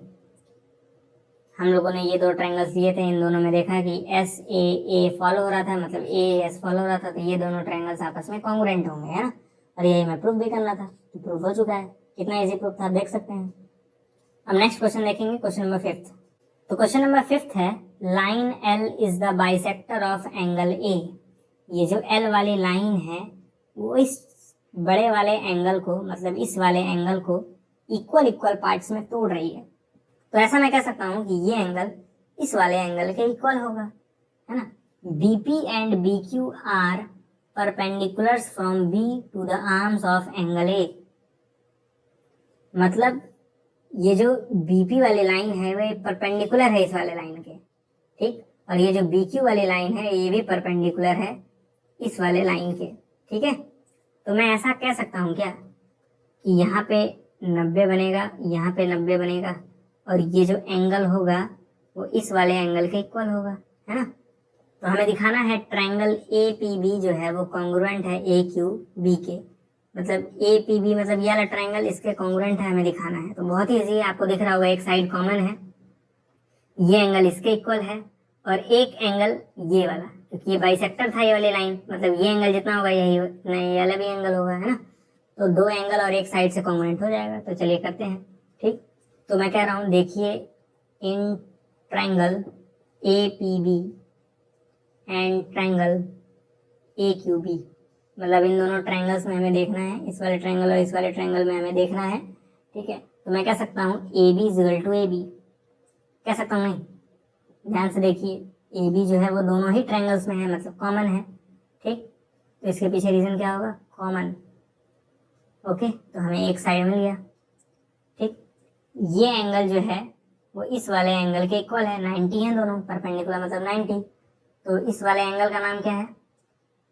हम लोगों ने ये दो ट्रायंगल्स लिए थे, इन दोनों में देखा कि SAA फॉलो हो रहा था, मतलब AAS फॉलो हो रहा था, तो ये दोनों ट्रायंगल्स आपस में कॉन्ग्रुएंट होंगे, है ना। और यही मैं प्रूफ भी करना था, तो प्रूफ हो चुका है। कितना इजी प्रूफ था, देख सकते हैं। अब नेक्स्ट क्वेश्चन देखेंगे, क्वेश्चन नंबर 5। तो क्वेश्चन नंबर 5 है, line L is the bisector of angle A। ये जो L वाली लाइन है वो इस बड़े वाले एंगल को, मतलब इस वाले एंगल को इक्वल पार्ट्स में तोड़ रही है। तो ऐसा मैं कह सकता हूं कि ये एंगल इस वाले एंगल के इक्वल होगा, है ना। BP and BQ are perpendiculars from B to the arms of angle A। मतलब ये जो BP वाली लाइन है वो परपेंडिकुलर है इस वाले लाइन के, ठीक। और ये जो BQ वाली लाइन है ये भी परपेंडिकुलर है इस वाले लाइन के, ठीक है। तो मैं ऐसा कह सकता हूं क्या कि यहाँ पे 90 बनेगा, यहाँ पे 90 बनेगा, और ये जो एंगल होगा वो इस वाले एंगल के इक्वल होगा, है ना। तो हमें दिखाना है ट्रायंगल APB जो है वो कॉन्ग्रुएंट है AQB के, मतलब APB मतलब ये वाला ट्रायंगल इसके कॉन्ग्रुएंट है, हमें दिखाना है। तो बहुत ही इजी है, आपको दिख रहा होगा एक साइड कॉमन है, ये एंगल इसके इक्वल है, और एक एंगल ये वाला, क्योंकि ये बाइसेक्टर था ये वाली लाइन, मतलब ये एंगल जितना होगा यही ये वाला भी एंगल होगा, है ना। तो दो एंगल और एक साइड से कॉन्ग्रुएंट हो जाएगा। तो चलिए करते हैं, ठीक। तो मैं कह रहा हूं देखिए in triangle APB and triangle AQB। मतलब इन दोनों ट्रायंगल्स में हमें देखना है, इस वाले ट्रायंगल और इस वाले ट्रायंगल में हमें देखना है। ठीक है, तो मैं कह सकता हूँ AB is equal to AB, कह सकता हूँ नहीं? ध्यान से देखिए, AB जो है वो दोनों ही ट्रायंगल्स में है, मतलब कॉमन है। ठीक, तो इसके पीछे रीजन क्या होगा? कॉमन। ओके, तो हमें एक साइड मिल गया। ठीक, ये एंगल जो है वो इस वाले एंगल के इक्वल है, 90 है दोनों, परपेंडिकुलर मतलब 90। तो इस वाले एंगल का नाम क्या है?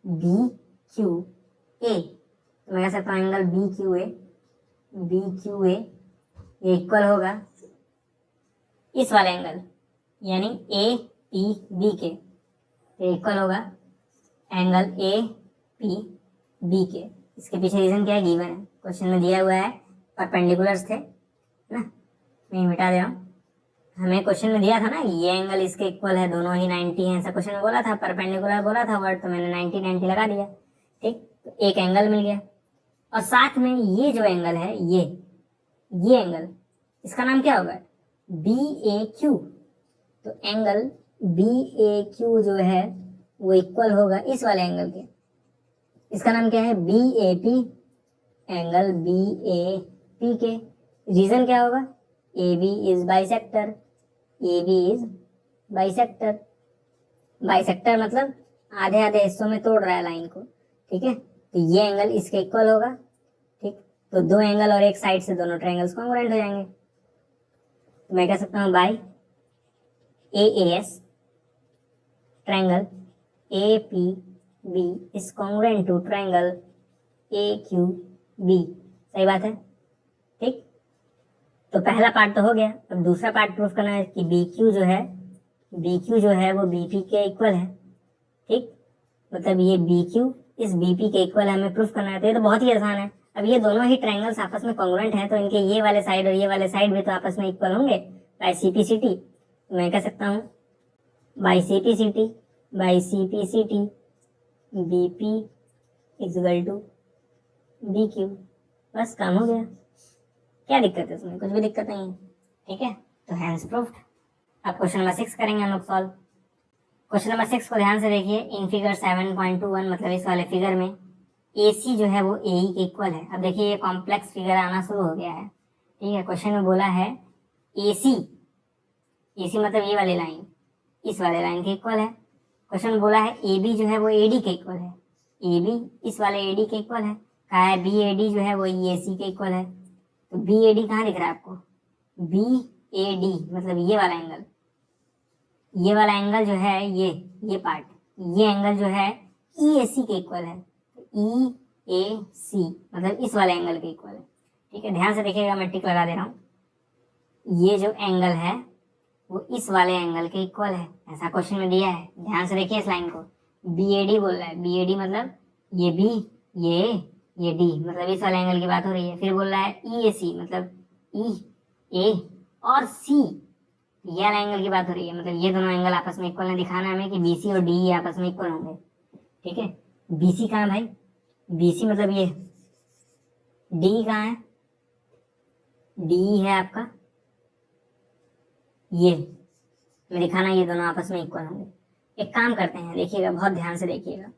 BQA। तो मैं कह सकता हूँ एंगल BQA ये इक्वल होगा इस वाले एंगल यानी APB के, ये इक्वल होगा एंगल APB के। इसके पीछे रीजन क्या है? गिवन है, क्वेश्चन में दिया हुआ है, परपेंडिकुलर्स थे ना, मैं मिटा दे रहा हूँ। हमें क्वेश्चन में दिया था ना ये एंगल इसके इक्वल है, दोनों ही 90 हैं, ऐसा क्वेश्चन में बोला था, परपेंडिकुलर बोला था वर्ड, तो मैंने 90 लगा दिया। ठीक, तो एक एंगल मिल गया। और साथ में ये जो एंगल है, ये एंगल, इसका नाम क्या होगा? BAQ। तो एंगल BAQ जो है वो इक्वल होगा इस वाले एंगल के, इसका नाम क्या है? BAP। एंगल BAP के रीजन क्या होगा? AB is bisector. AB is bisector. Bisector मतलब आधे आधे हिस्सों में तोड़ रहा है लाइन को। ठीक है, तो ये एंगल इसके इक्वल होगा। ठीक, तो दो एंगल और एक साइड से दोनों ट्रायंगल्स कॉन्ग्रुएंट हो जाएंगे। तो मैं कह सकता हूँ by AAS triangle APB is congruent to triangle AQB। सही बात है। ठीक, तो पहला पार्ट तो हो गया, अब दूसरा पार्ट प्रूफ करना है कि BQ जो है वो BP के इक्वल है। ठीक, मतलब ये BQ इस BP के इक्वल है, हमें प्रूफ करना है। तो ये तो बहुत ही आसान है। अब ये दोनों ही ट्रायंगल्स आपस में कॉन्ग्रुएंट हैं, तो इनके ये वाले साइड और ये वाले साइड भी तो आपस में इक्वल होंगे बाय CPCT। तो मैं कह सकता हूँ by CPCT BP is equal to BQ। बस काम हो गया। क्या दिक्कत है इसमें? कुछ भी दिक्कत नहीं है। ठीक है, तो हैंस प्रूफ्ड। अब क्वेश्चन नंबर 6 करेंगे हम लोग सॉल्व। क्वेश्चन नंबर 6 को ध्यान से देखिए। इन फिगर 7.21 मतलब इस वाले फिगर में AC जो है वो AE के इक्वल है। अब देखिए ये कॉम्प्लेक्स फिगर आना शुरू हो गया है। ठीक है, क्वेश्चन में बोला है AC मतलब ये वाली लाइन इस वाले लाइन के इक्वल है। क्वेश्चन में बोला है AB जो है वो AD के इक्वल है। AB इस वाले AD के इक्वल है। कहा है BAD जो है वो AC के इक्वल है। तो BAD कहाँ दिख रहा है आपको? BAD मतलब ये वाला एंगल, ये वाला एंगल जो है ये पार्ट, ये एंगल जो है EAC के इक्वल है। EAC मतलब इस वाले एंगल के इक्वल है। ठीक है, ध्यान से देखिएगा, मैं टिक लगा दे रहा हूँ। ये जो एंगल है वो इस वाले एंगल के इक्वल है, ऐसा क्वेश्चन में दिया है। ध्यान से देखिए इस लाइन को, BAD बोल रहा है। BAD मतलब ये B, ये D, मतलब इस वाले एंगल की बात हो रही है। फिर बोल रहा है EAC मतलब EA और C, ये वाला एंगल की बात हो रही है। मतलब ये दोनों एंगल आपस में इक्वल है। दिखाना हमें कि BC और DE आपस में इक्वल होंगे। ठीक है, BC कहाँ है भाई? BC मतलब ये, DE कहाँ है? DE है आपका ये, मैं दिखाना ये दोनों आपस में इक्वल होंगे। एक काम करते हैं, देखिएगा बहुत ध्यान से देखिएगा।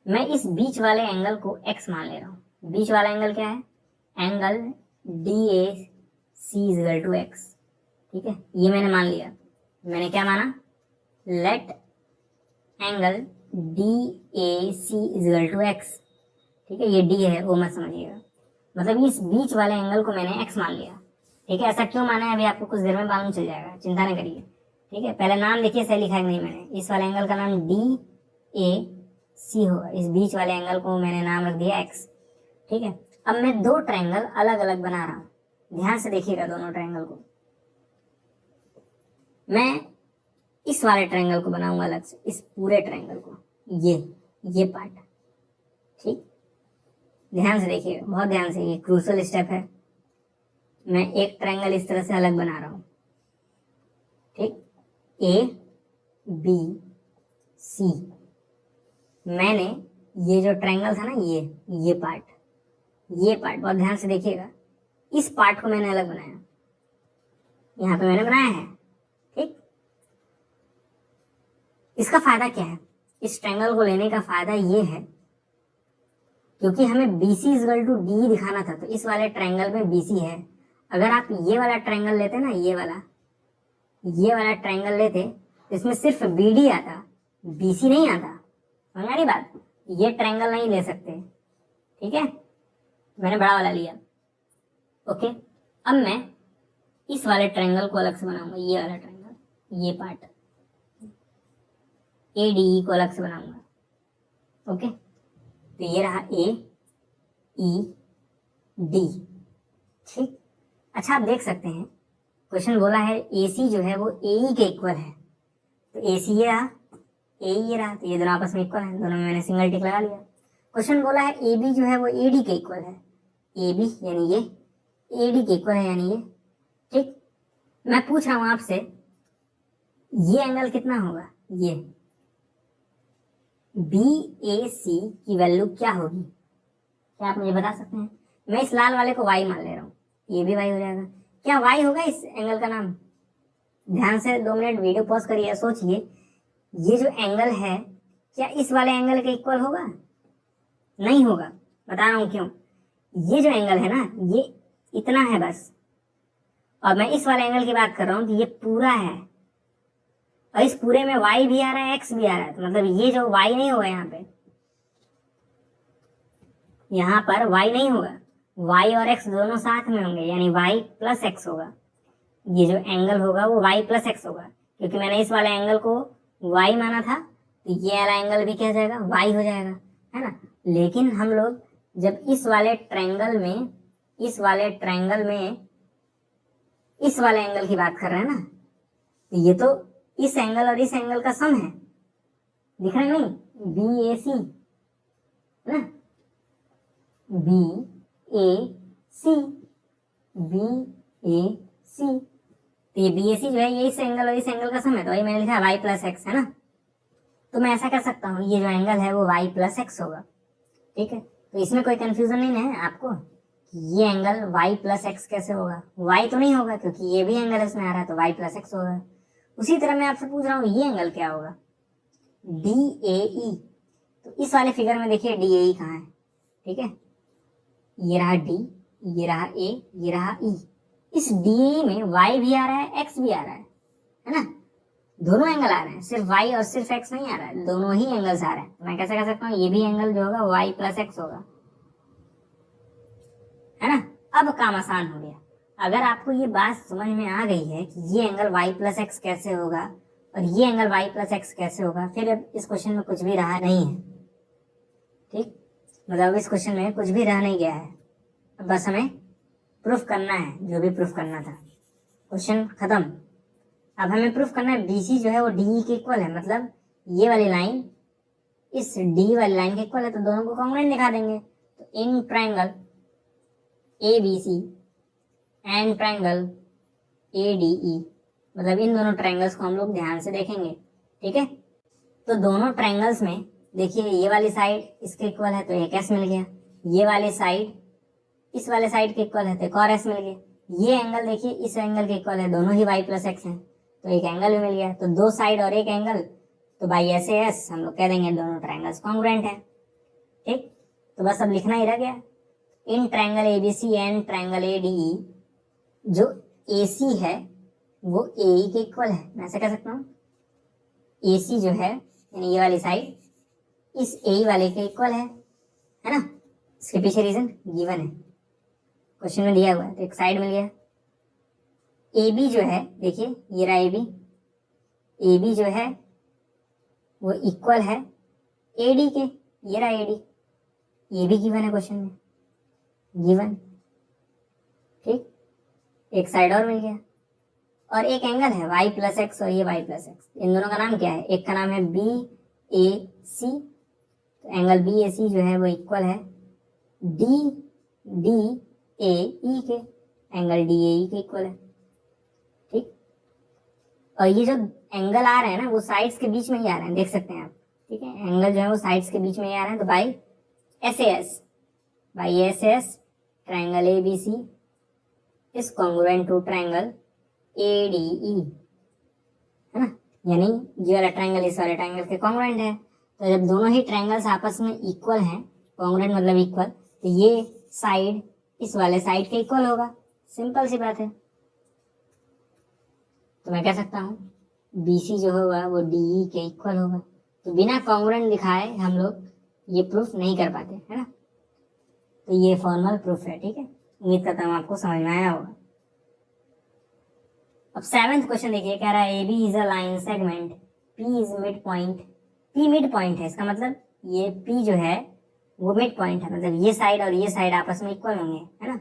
मैं इस बीच वाले एंगल को x मान ले रहा हूँ। बीच वाला एंगल क्या है? Angle DAC is equal to x। ठीक है, ये मैंने मान लिया। मैंने क्या माना? Let angle DAC is equal to x। ठीक है, ये D है, वो मत समझिएगा। मतलब इस बीच वाले एंगल को मैंने x मान लिया। ठीक है, ऐसा क्यों माना है अभी आपको कुछ देर में मालूम चल जाएगा, चिंता नहीं करिए। ठीक है, पहले नाम देखिए सही लिखा है कि नहीं मैंने। इस वाले एंगल का नाम DAC होगा, इस बीच वाले एंगल को मैंने नाम रख दिया x। ठीक है, अब मैं दो ट्रायंगल अलग अलग बना रहा हूँ। ध्यान से देखिएगा दोनों ट्रायंगल को। मैं इस वाले ट्रायंगल को बनाऊंगा अलग से, इस पूरे ट्रायंगल को, ये पार्ट। ठीक, ध्यान से देखिएगा, बहुत ध्यान से, ये क्रूशियल स्टेप है। मैं एक ट्रायंगल इस तरह से अलग बना रहा हूं। ठीक, ABC। मैंने ये जो ट्रायंगल था ना, ये पार्ट बहुत ध्यान से देखिएगा, इस पार्ट को मैंने अलग बनाया, यहां पे मैंने बनाया है। ठीक, इसका फायदा क्या है, इस ट्रायंगल को लेने का फायदा ये है क्योंकि हमें BC इक्वल टू डी दिखाना था, तो इस वाले ट्रायंगल में BC है। अगर आप ये वाला ट्रायंगल लेते ना, ये वाला ट्रायंगल लेते तो इसमें सिर्फ BD आता, BC नहीं आता। समझ रही बात, ये ट्रायंगल नहीं ले सकते, ठीक है, मैंने बड़ा वाला लिया। ओके, अब मैं इस वाले ट्रायंगल को अलग से बनाऊंगा, ये वाला ट्रायंगल, ये पार्ट ADE को अलग से बनाऊंगा। ओके, तो ये रहा AED, ठीक। अच्छा, आप देख सकते हैं क्वेश्चन बोला है AC जो है वो AE के इक्वल है, तो AC ये रहा, AE ये रहा, तो ये दोनों आपस में इक्वल है, दोनों में मैंने सिंगल टिक लगा लिया। क्वेश्चन बोला है AB जो है वो AD के इक्वल है, AB यानी ये AD के इक्वल है, यानी ये, ठीक। मैं पूछ रहा हूं आपसे, ये एंगल कितना होगा, ये BAC की वैल्यू क्या होगी, क्या आप मुझे बता सकते हैं? मैं इस लाल वाले को y मान ले रहा हूँ, ये भी y हो जाएगा। क्या y होगा इस एंगल का नाम? ध्यान से 2 मिनट वीडियो पॉज करिए, सोचिए, ये जो एंगल है क्या इस वाले एंगल के इक्वल होगा? नहीं होगा, बता रहा हूं क्यों। ये जो एंगल है ना, ये इतना है बस, और मैं इस वाले एंगल की बात कर रहा हूं, तो ये पूरा है, और इस पूरे में y भी आ रहा है, x भी आ रहा है, तो मतलब ये जो y नहीं होगा यहाँ पर y नहीं होगा, y और x दोनों साथ में होंगे, यानी y प्लस x होगा। ये जो एंगल होगा वो y प्लस x होगा, क्योंकि मैंने इस वाले एंगल को y माना था, तो ये वाला एंगल भी क्या हो जाएगा, y हो जाएगा, है ना। लेकिन हम लोग जब इस वाले ट्रायंगल में इस वाले एंगल की बात कर रहे हैं ना, तो ये तो इस एंगल और इस एंगल का सम है, दिख रहा है नहीं, BAC है ना, BAC, तो ये BAC जो है ये इस एंगल और इस एंगल का सम है, तो वही मैंने लिखा y प्लस एक्स, है ना। तो मैं ऐसा कर सकता हूँ, ये जो एंगल है वो y प्लस एक्स होगा, ठीक है। तो इसमें कोई कंफ्यूजन नहीं है आपको, ये एंगल y प्लस एक्स कैसे होगा? y तो नहीं होगा, क्योंकि ये भी एंगल इसमें आ रहा है, तो y प्लस एक्स होगा। उसी तरह मैं आपसे पूछ रहा हूँ, ये एंगल क्या होगा? DAE, तो इस वाले फिगर में देखिए DAE कहाँ है, ठीक है, ये रहा D, ये रहा A, ये रहा E। इस DAE में y भी आ रहा है, x भी आ रहा है ना, दोनों एंगल आ रहे हैं, सिर्फ y और सिर्फ x नहीं आ रहा है, दोनों ही एंगल्स आ रहे हैं। तो मैं कैसे कर सकता हूँ, ये भी एंगल जो होगा y प्लस एक्स होगा, है ना। अब काम आसान हो गया, अगर आपको ये बात समझ में आ गई है कि ये एंगल y प्लस एक्स कैसे होगा और ये एंगल y प्लस एक्स कैसे होगा, फिर अब इस क्वेश्चन में कुछ भी रहा नहीं है, ठीक, मतलब इस क्वेश्चन में कुछ भी रह नहीं गया है, अब बस हमें प्रूफ करना है जो भी प्रूफ करना था, क्वेश्चन खत्म। अब हमें प्रूफ करना है BC जो है वो DE के इक्वल है, मतलब ये वाली लाइन इस D वाली लाइन के इक्वल है, तो दोनों को कॉन्ग्रुएंट दिखा देंगे। तो in triangle ABC and triangle ADE, मतलब इन दोनों ट्रायंगल्स को हम लोग ध्यान से देखेंगे, ठीक है। तो दोनों ट्रायंगल्स में देखिए, ये वाली साइड इसके इक्वल है तो एक S मिल गया, ये वाली साइड इस वाले साइड के इक्वल है तो एक और S मिल गया, ये एंगल देखिए इस एंगल के इक्वल है, दोनों ही y प्लस एक्स हैं, तो एक एंगल भी मिल गया। तो दो साइड और एक एंगल, तो बाई SAS हम लोग कह देंगे दोनों ट्रायंगल्स कॉन्ग्रुएंट है, ठीक। तो बस अब लिखना ही रह गया, in triangle ABC and triangle ADE जो AC है वो AE के इक्वल है। मैं ऐसे कह सकता हूँ, AC जो है यानी ये वाली साइड इस AE वाले के इक्वल है ना। इसके पीछे रीजन गिवन है, क्वेश्चन में दिया हुआ है, तो एक साइड मिल गया। AB जो है देखिए, ये रहा AB जो है वो इक्वल है AD के, ये रहा AD, ये भी गिवन है क्वेश्चन में, गिवन, ठीक। एक साइड और मिल गया, और एक एंगल है y प्लस एक्स और ये y प्लस एक्स, इन दोनों का नाम क्या है? एक का नाम है BAC, तो एंगल BAC जो है वो इक्वल है DAE के, एंगल DAE के इक्वल है, ठीक। और ये जो एंगल आ रहे हैं ना वो साइड्स के बीच में ही आ रहे हैं, देख सकते हैं आप, ठीक है, एंगल जो है वो साइड्स के बीच में ही आ रहे हैं। तो by SAS triangle ABC is congruent to triangle ADE, है ना। यानी ये वाला ट्रायंगल इस वाले ट्रायंगल के कॉन्ग्रुएंट है। तो जब दोनों ही ट्रायंगल्स आपस में इक्वल हैं, कॉन्ग्रुएंट मतलब इक्वल, तो ये साइड इस वाले साइड के इक्वल होगा। सिंपल सी बात है। तो मैं कह सकता हूँ BC जो होगा वो DE के इक्वल होगा। तो बिना कॉन्ग्रुएंट दिखाए हम लोग ये प्रूफ नहीं कर पाते, है ना। तो ये फॉर्मल प्रूफ है, ठीक है। उम्मीद करता हूँ आपको समझ में आया होगा। अब 7th क्वेश्चन देखिए, कह रहा है AB is a line segment, P is mid point. P mid point है, इसका मतलब ये P जो है वो मिड पॉइंट है, मतलब ये साइड और ये साइड आपस में इक्वल होंगे, है ना।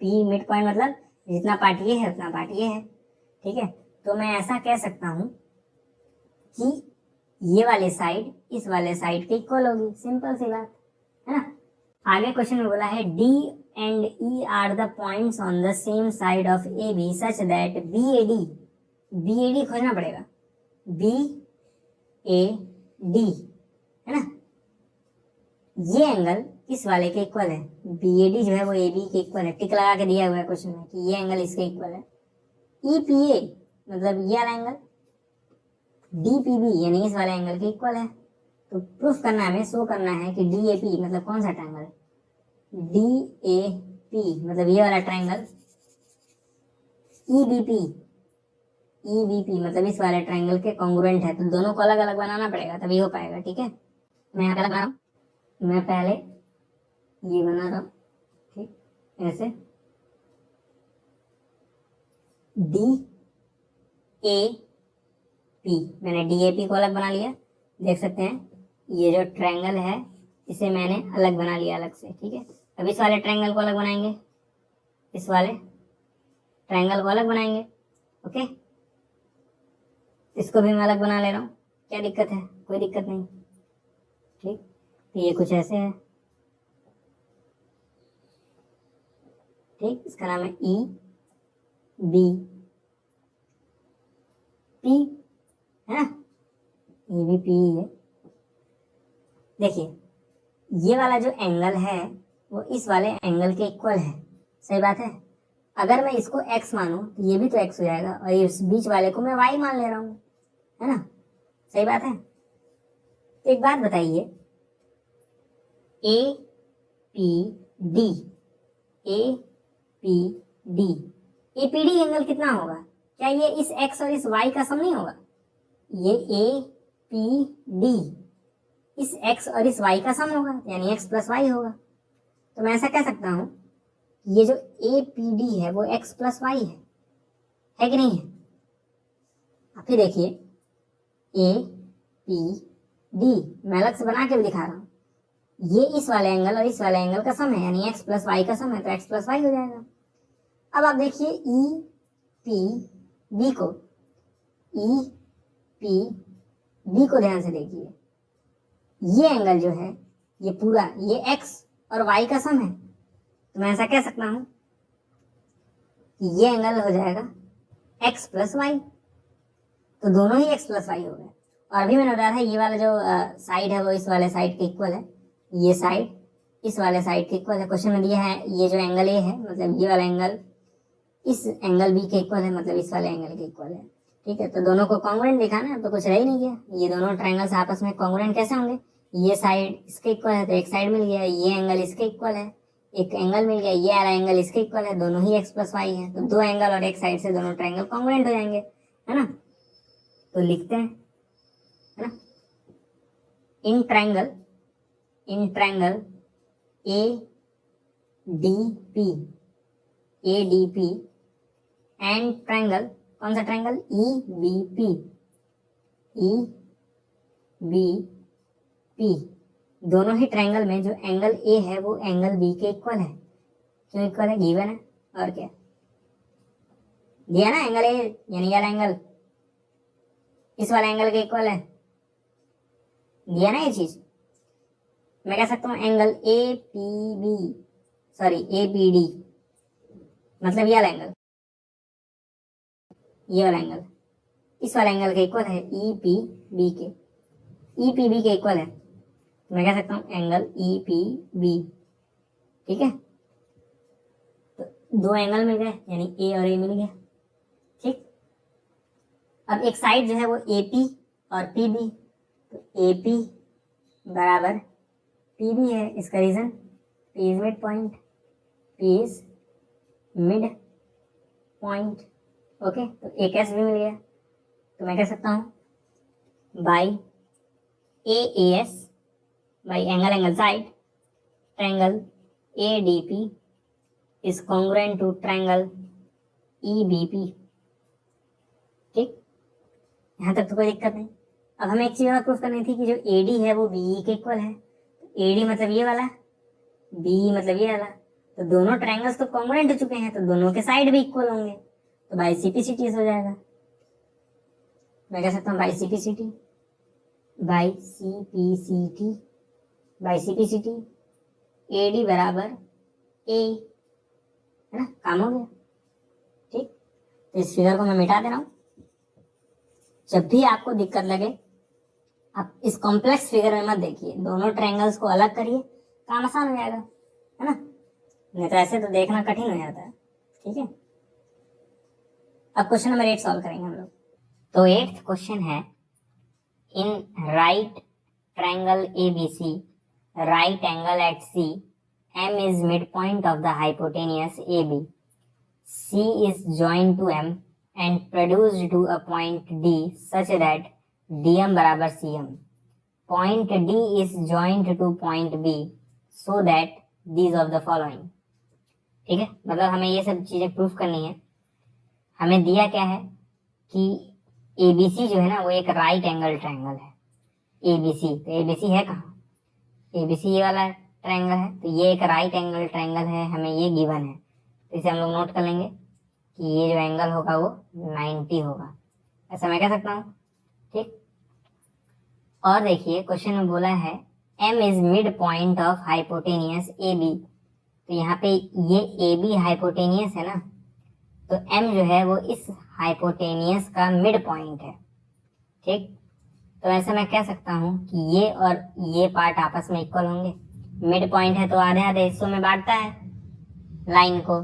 P मिड पॉइंट मतलब जितना पार्ट ये है उतना पार्ट ये है, ठीक है। तो मैं ऐसा कह सकता हूँ कि ये वाली साइड इस वाले साइड के इक्वल होगी। सिंपल सी बात है ना। आगे क्वेश्चन में बोला है D and E are the points on the same side of AB such that BAD खोजना पड़ेगा, BAD है ना। ये एंगल इस वाले के इक्वल है, BAD जो है वो AB के इक्वल है। टिक लगा के दिया हुआ है क्वेश्चन में कि ये एंगल इसके इक्वल है। EPA मतलब ये वाला एंगल, DPB यानी इस वाले एंगल के इक्वल है। तो प्रूफ करना है, हमें शो करना है कि DAP मतलब कौन सा ट्रायंगल है, DAP मतलब ये वाला ट्रायंगल, EBP मतलब इस वाले ट्रायंगल के कॉन्ग्रुएंट है। तो दोनों को अलग अलग बनाना पड़ेगा तभी हो पाएगा, ठीक है। मैं यहाँ पे बना रहा हूँ, मैं पहले ये बना रहा हूँ, ठीक, ऐसे DAP मैंने DAP को अलग बना लिया। देख सकते हैं ये जो ट्रायंगल है इसे मैंने अलग बना लिया अलग से, ठीक है। अब इस वाले ट्रायंगल को अलग बनाएंगे, इस वाले ट्रायंगल को अलग बनाएंगे, ओके। इसको भी मैं अलग बना ले रहा हूँ, क्या दिक्कत है, कोई दिक्कत नहीं, ठीक। तो ये कुछ ऐसे है, ठीक। इसका नाम है EBP है ना, EBP है। देखिए ये वाला जो एंगल है वो इस वाले एंगल के इक्वल है, सही बात है। अगर मैं इसको x मानूं तो ये भी तो x हो जाएगा, और इस बीच वाले को मैं y मान ले रहा हूँ, है ना, सही बात है। तो एक बात बताइए, APD एंगल कितना होगा? क्या ये इस x और इस y का सम नहीं होगा? ये APD इस x और इस y का सम होगा, यानी x प्लस y होगा। तो मैं ऐसा कह सकता हूं ये जो APD है वो x प्लस y है कि नहीं है? आप ही देखिए APD मैं अलग से बना के भी दिखा रहा हूं, ये इस वाले एंगल और इस वाले एंगल का सम है, यानी x प्लस y का सम है, तो x प्लस y हो जाएगा। अब आप देखिए EPB को ध्यान से देखिए, ये एंगल जो है ये पूरा ये x और y का सम है। तो मैं ऐसा कह सकता हूं कि ये एंगल हो जाएगा x प्लस वाई। तो दोनों ही x प्लस वाई हो गए। और अभी मैंने बताया था ये वाला जो साइड है वो इस वाले साइड के इक्वल है, ये साइड इस वाले साइड के इक्वल है। क्वेश्चन में दिया है ये जो एंगल ए है मतलब ये वाला एंगल इस एंगल बी के इक्वल है, मतलब इस वाले एंगल के इक्वल है, ठीक है। तो दोनों को कॉन्ग्रुएंट दिखाना है, तो कुछ रह ही नहीं गया। ये दोनों ट्रायंगल्स आपस में कॉन्ग्रुएंट कैसे होंगे? ये साइड इसके इक्वल है तो एक साइड मिल गया, ये एंगल इसके इक्वल है एक एंगल मिल गया, ये वाला एंगल इसके इक्वल है, दोनों ही x प्लस वाई है। तो दो एंगल और एक साइड से दोनों ट्रायंगल कॉन्ग्रुएंट हो जाएंगे, है ना। तो लिखते हैं, है ना, in triangle ADP and triangle, कौन सा ट्रायंगल? EBP दोनों ही ट्रायंगल में जो एंगल ए है वो एंगल बी के इक्वल है। क्यों इक्वल है? गिवन है, और क्या दिया ना, एंगल ए यानी ये एंगल इस वाले एंगल के इक्वल है, दिया ना ये चीज। मैं कह सकता हूँ एंगल APD मतलब ये वाला एंगल, ये वाला एंगल इस वाले एंगल के इक्वल है, EPB के इक्वल है। मैं कह सकता हूँ एंगल EPB, ठीक है। तो दो एंगल मिल गए यानी ए और ए मिल गया, ठीक। अब एक साइड जो है वो AP और PB, तो AP बराबर PB है। इसका reason P is mid point, P is mid point. Okay, तो एक S भी मिल गया। तो मैं कह सकता हूँ by AAS by angle side triangle ADP is congruent to triangle EBP। ठीक, यहाँ तक तो कोई दिक्कत नहीं। अब हमें एक चीज और प्रूफ करनी थी कि जो AD है वो BE के इक्वल है। AD मतलब ये वाला, BE मतलब ये वाला, तो दोनों ट्रायंगल्स तो कॉन्ग्रुएंट हो चुके हैं, तो दोनों के साइड भी इक्वल होंगे, तो बाई CPCT हो जाएगा। मैं कह सकता हूँ बाई CPCT AD बराबर A, है ना, काम हो गया। ठीक, तो इस फिगर को मैं मिटा दे रहा हूँ। जब भी आपको दिक्कत लगे आप इस कॉम्प्लेक्स फिगर में मत देखिए, दोनों ट्रायंगल्स को अलग करिए, काम आसान हो जाएगा, है ना, नहीं तो ऐसे तो देखना कठिन हो जाता है। ठीक है, अब क्वेश्चन नंबर 8 सॉल्व करेंगे हम लोग। तो 8th क्वेश्चन है, in right triangle ABC right angle at C M is midpoint of the hypotenuse AB. C is joined to M and produced to a point D such that DM बराबर CM. Point D is joined to point B so that these of the following. ठीक है, मतलब हमें ये सब चीजें proof करनी है। हमें दिया क्या है कि ABC जो है ना वो एक राइट एंगल ट्रायंगल है। ABC, तो ABC है कहाँ? ABC ये वाला ट्रायंगल है, तो ये एक राइट एंगल ट्रायंगल है, हमें ये गिवन है, तो इसे हम लोग नोट कर लेंगे कि ये जो एंगल होगा वो 90 होगा, ऐसा मैं कह सकता हूँ। ठीक, और देखिए क्वेश्चन में बोला है M is mid point of hypotenuse AB, तो यहाँ पे ये AB हाइपोटेनियस है ना, तो M जो है वो इस हाइपोटेनियस का मिड पॉइंट है। ठीक, तो ऐसे मैं कह सकता हूँ कि ये और ये पार्ट आपस में इक्वल होंगे। मिड पॉइंट है तो आधे आधे हिस्सों में बांटता है लाइन को,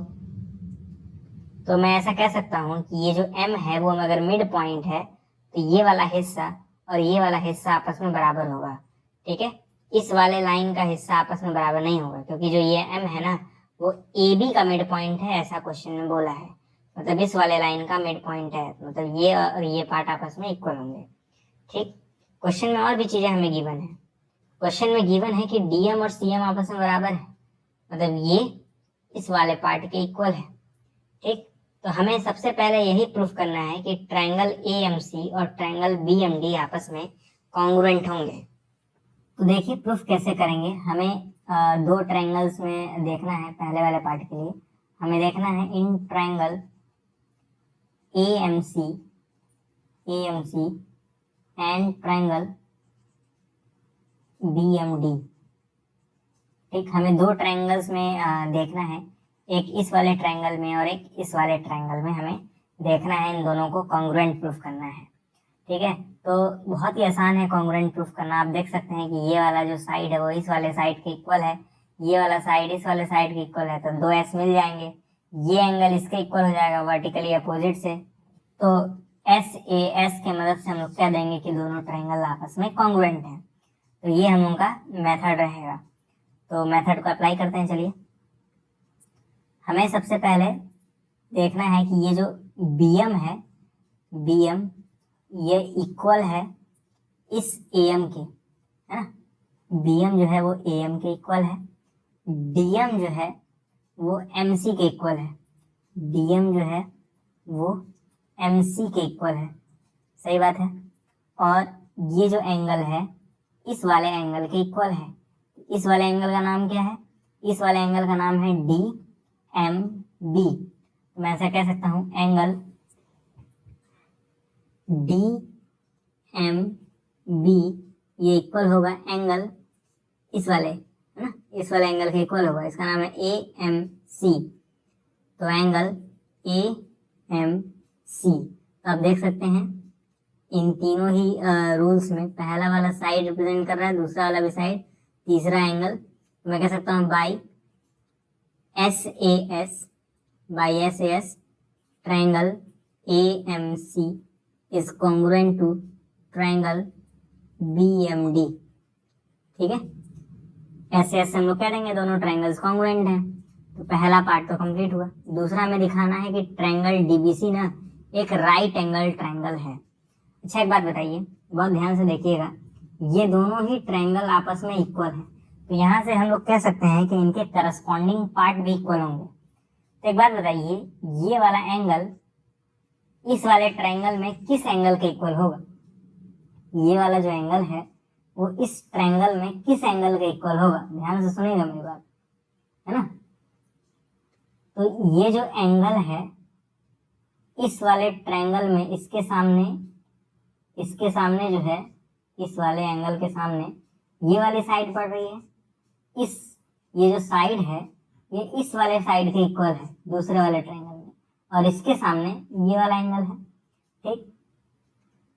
तो मैं ऐसा कह सकता हूँ कि ये जो M है वो अगर मिड पॉइंट है तो ये वाला हिस्सा और ये वाला हिस्सा आपस में बराबर होगा। ठीक है, इस वाले लाइन का हिस्सा आपस में बराबर नहीं होगा, क्योंकि जो ये M है ना वो AB का मिड पॉइंट है, ऐसा क्वेश्चन में बोला है, मतलब इस वाले लाइन का मिड पॉइंट है, मतलब ये और ये पार्ट आपस में इक्वल होंगे। ठीक, क्वेश्चन में और भी चीजें हमें गिवन है। क्वेश्चन में गिवन है कि DM और CM आपस में बराबर है, मतलब ये इस वाले पार्ट के इक्वल है। ठीक, तो हमें सबसे पहले यही प्रूफ करना है कि ट्रायंगल AMC और ट्रायंगल BMD आपस में कॉन्ग्रुएंट होंगे। तो देखिए प्रूफ कैसे करेंगे। हमें दो ट्रायंगल्स में देखना है। पहले वाले पार्ट के लिए हमें देखना है in triangle AMC and triangle BMD। ठीक, हमें दो ट्रायंगल्स में देखना है, एक इस वाले ट्रायंगल में और एक इस वाले ट्रायंगल में हमें देखना है, इन दोनों को कॉन्ग्रुएंट प्रूफ करना है। ठीक है, तो बहुत ही आसान है कॉन्ग्रुएंट प्रूफ करना। आप देख सकते हैं कि ये वाला जो साइड है वो इस वाले साइड के इक्वल है, ये वाला साइड इस वाले साइड के इक्वल है, तो 2s मिल जाएंगे। ये एंगल इसके इक्वल हो जाएगा वर्टिकली अपोजिट से, तो SAS की मदद से हम लोग कह देंगे कि दोनों ट्रायंगल आपस में कॉन्ग्रुएंट है। तो ये हम लोग का मेथड रहेगा। तो मेथड को अप्लाई करते हैं। चलिए, हमें सबसे पहले देखना है कि ये जो BM है, BM ये इक्वल है इस AM के, है ना, BM जो है वो AM के इक्वल है, DM जो है वो MC के इक्वल है, DM जो है वो MC के इक्वल है। सही बात है। और ये जो एंगल है इस वाले एंगल के इक्वल है। इस वाले एंगल का नाम क्या है? इस वाले एंगल का नाम है DMB। मैं ऐसा कह सकता हूं एंगल DMB ये इक्वल होगा एंगल इस वाले, है ना, इस वाले एंगल के इक्वल होगा, इसका नाम है AMC। तो एंगल AMC, तो आप देख सकते हैं इन तीनों ही रूल्स में पहला वाला साइड रिप्रेजेंट कर रहा है, दूसरा वाला भी साइड, तीसरा एंगल। तो मैं कह सकता हूँ by SAS triangle AMC is congruent to triangle BMD। ठीक है, ऐसे ऐसे हम लोग कह देंगे दोनों ट्रायंगल्स कॉन्ग्रुएंट हैं। तो पहला पार्ट तो कंप्लीट हुआ। दूसरा हमें दिखाना है कि ट्रायंगल DBC ना एक राइट एंगल ट्रायंगल है। अच्छा एक बात बताइए, बहुत ध्यान से देखिएगा, ये दोनों ही ट्रायंगल आपस में इक्वल हैं, तो यहाँ से हम लोग कह सकते हैं कि इनके करस्पॉन्डिंग पार्ट भी इक्वल होंगे। तो एक बात बताइए, ये वाला एंगल इस वाले ट्रायंगल में किस एंगल के इक्वल होगा? ये वाला जो एंगल है वो इस ट्रायंगल में किस एंगल के इक्वल होगा? ध्यान से सुनिएगा मेरी बात, है ना। तो ये जो एंगल है इस वाले ट्रायंगल में इसके सामने जो है, इस वाले एंगल के सामने ये वाली साइड पड़ रही है। ये जो साइड है ये इस वाले साइड के इक्वल है दूसरे वाले ट्रायंगल में, और इसके सामने ये वाला एंगल है। ठीक,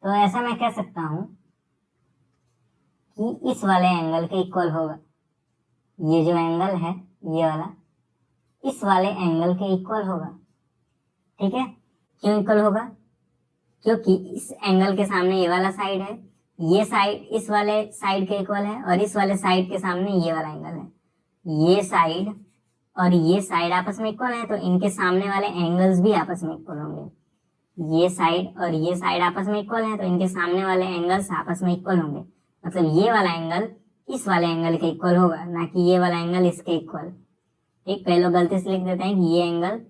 तो ऐसा मैं कह सकता हूं कि इस वाले एंगल के इक्वल होगा। ये जो एंगल है ये वाला इस वाले एंगल के इक्वल होगा। ठीक है, क्यों इक्वल होगा? क्योंकि इस एंगल के सामने ये वाला साइड है, ये साइड इस वाले साइड के इक्वल है, और इस वाले साइड के सामने ये वाला एंगल है। ये साइड और ये साइड आपस में इक्वल है, तो इनके सामने वाले एंगल्स भी आपस में इक्वल होंगे। ये साइड और ये साइड आपस में इक्वल है, तो इनके सामने वाले एंगल्स आपस में इक्वल होंगे। मतलब ये वाला एंगल इस वाले एंगल के इक्वल होगा, ना कि ये वाला एंगल इसके इक्वल। ठीक, कई लोग गलती से लिख देते हैं कि ये एंगल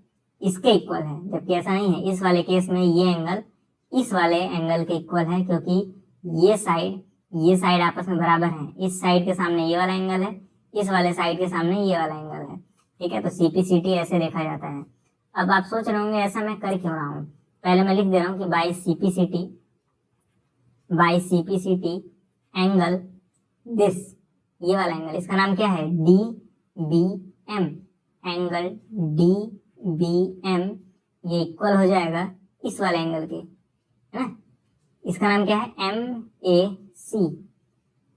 इसके इक्वल है, जबकि ऐसा नहीं है। इस वाले केस में ये एंगल इस वाले एंगल के इक्वल है, क्योंकि ये साइड आपस में बराबर है। इस साइड के सामने ये वाला एंगल है, इस वाले साइड के सामने ये वाला एंगल है। ठीक है, तो CPCT ऐसे देखा जाता है। अब आप सोच रहे होंगे ऐसा मैं कर क्यों रहा हूँ। पहले मैं लिख दे रहा हूँ कि बाई CPCT एंगल दिस, ये वाला एंगल, इसका नाम क्या है? DBM। एंगल DBM ये इक्वल हो जाएगा इस वाले एंगल के, है ना। इसका नाम क्या है? MAC।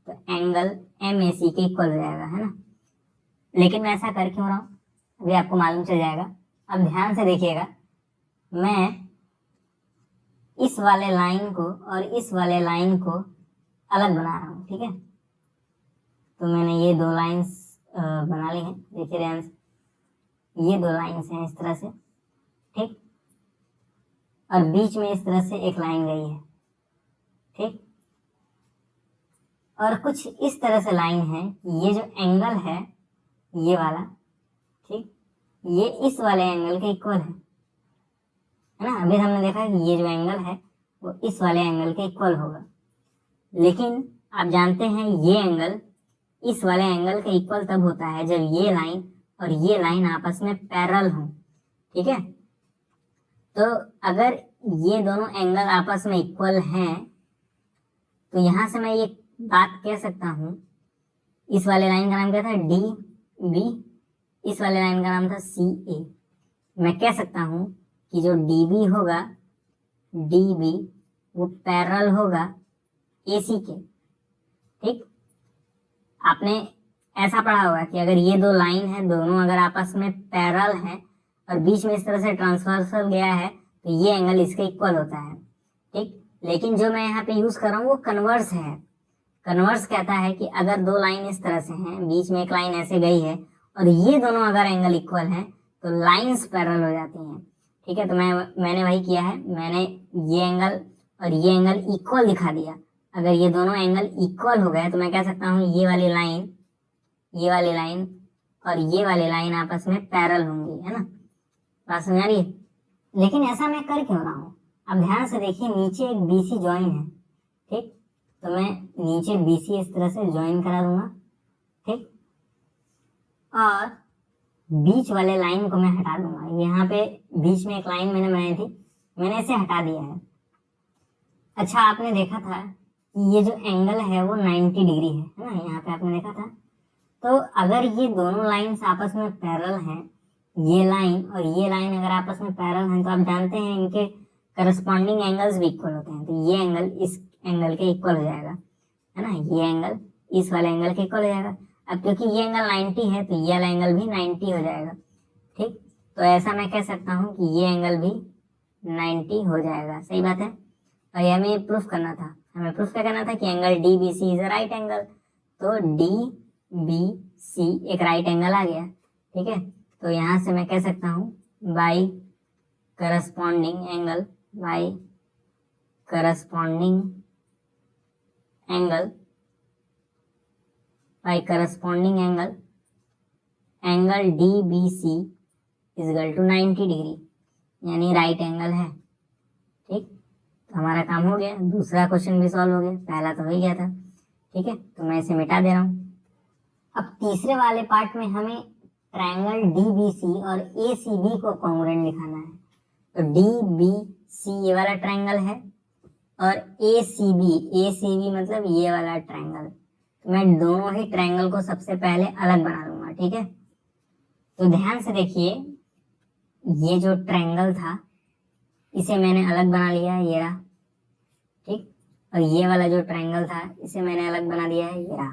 तो एंगल MAC के इक्वल हो जाएगा, है ना। लेकिन मैं ऐसा कर क्यों रहा हूँ अभी आपको मालूम चल जाएगा। अब ध्यान से देखिएगा, मैं इस वाले लाइन को और इस वाले लाइन को अलग बना रहा हूँ। ठीक है, तो मैंने ये दो लाइंस बना ली हैं। देखिए ध्यान से, ये दो लाइंस हैं इस तरह से। ठीक, और बीच में इस तरह से एक लाइन गई है। ठीक, और कुछ इस तरह से लाइन है, ये जो एंगल है ये वाला, ठीक, ये इस वाले एंगल के इक्वल है ना। अभी हमने देखा कि ये जो एंगल है वो इस वाले एंगल के इक्वल होगा। लेकिन आप जानते हैं ये एंगल इस वाले एंगल के इक्वल तब होता है जब ये लाइन और ये लाइन आपस में पैरेलल हो। ठीक है, तो अगर ये दोनों एंगल आपस में इक्वल हैं तो यहां से मैं ये बात कह सकता हूं, इस वाले लाइन का नाम क्या था? DB, इस वाले लाइन का नाम था CA। मैं कह सकता हूं कि जो DB होगा, DB वो पैरेलल होगा AC के। ठीक, आपने ऐसा पढ़ा होगा कि अगर ये दो लाइन है, दोनों अगर आपस में पैरेलल हैं और बीच में इस तरह से ट्रांसवर्सल गया है तो ये एंगल इसके इक्वल होता है। ठीक, लेकिन जो मैं यहाँ पे यूज कर रहा हूँ वो कन्वर्स है। कन्वर्स कहता है कि अगर दो लाइन इस तरह से हैं, बीच में एक लाइन ऐसे गई है और ये दोनों अगर एंगल इक्वल हैं तो लाइंस पैरेलल हो जाती हैं। ठीक है, तो मैंने वही किया है, मैंने ये एंगल और ये एंगल इक्वल दिखा दिया। अगर ये दोनों एंगल इक्वल हो गए तो मैं कह सकता हूँ ये वाली लाइन और ये वाली लाइन आपस में पैरेलल होंगी, है ना। बात समझ आ रही है? लेकिन ऐसा मैं कर क्यों रहा हूँ? अब ध्यान से देखिए, नीचे एक BC ज्वाइन है। ठीक, तो मैं नीचे BC इस तरह से ज्वाइन करा दूंगा। ठीक, और बीच वाले लाइन को मैं हटा दूंगा। यहाँ पे बीच में एक लाइन मैंने बनाई थी, मैंने इसे हटा दिया है। अच्छा, आपने देखा था कि ये जो एंगल है वो 90 डिग्री है ना, यहाँ पे आपने देखा था। तो अगर ये दोनों लाइंस आपस में पैरेलल हैं, ये लाइन और ये लाइन अगर आपस में पैरेलल हैं, तो आप जानते हैं इनके करस्पॉन्डिंग एंगल्स भी इक्वल होते हैं। तो ये एंगल इस एंगल के इक्वल हो जाएगा, है ना। ये एंगल इस वाले एंगल के इक्वल हो जाएगा। अब क्योंकि ये एंगल 90 है तो ये वाला एंगल भी 90 हो जाएगा। ठीक, तो ऐसा मैं कह सकता हूँ कि ये एंगल भी 90 हो जाएगा। सही बात है। और ये हमें प्रूफ करना था। हमें प्रूफ क्या करना था कि angle D B C is a right angle. तो डी बी सी एक राइट एंगल आ गया, ठीक है। तो यहाँ से मैं कह सकता हूँ by corresponding angle, by corresponding angle, by corresponding angle, angle D B C is equal to 90 degree, यानी राइट एंगल है, ठीक। तो हमारा काम हो गया, दूसरा क्वेश्चन भी सॉल्व हो गया, पहला तो हो ही गया था, ठीक है। तो मैं इसे मिटा दे रहा हूँ। अब तीसरे वाले पार्ट में हमें ट्रायंगल DBC और ACB को कॉन्ग्रुएंट दिखाना है। तो DBC ये वाला ट्रायंगल है और ACB मतलब ये वाला ट्रायंगल। तो मैं दोनों ही ट्रायंगल को सबसे पहले अलग बना लूंगा, ठीक है। तो ध्यान से देखिए, ये जो ट्रायंगल था इसे मैंने अलग बना लिया, ये रहा, ठीक। और ये वाला जो ट्रायंगल था इसे मैंने अलग बना दिया है, ये रहा,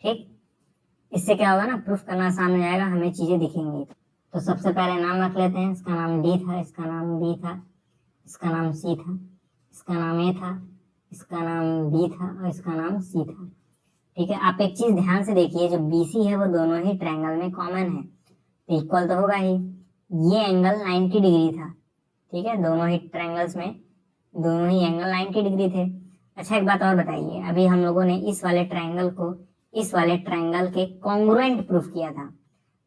ठीक। इससे क्या होगा ना, प्रूफ करना आसान हो जाएगा, हमें चीजें दिखेंगी। तो सबसे पहले नाम रख लेते हैं। इसका नाम D था, इसका नाम B था, इसका नाम C था, इसका नाम A था, इसका नाम B था और इसका नाम C था, ठीक है। आप एक चीज ध्यान से देखिए, जो BC है वो दोनों ही ट्रायंगल में कॉमन है, तो इक्वल तो होगा ही। ये एंगल 90 डिग्री था, ठीक है। दोनों ही ट्रायंगल्स में दोनों ही एंगल 90 डिग्री थे। अच्छा, एक बात और बताइए, अभी हम लोगों ने इस वाले ट्रायंगल को इस वाले ट्रायंगल के कॉन्ग्रुएंट प्रूफ किया था।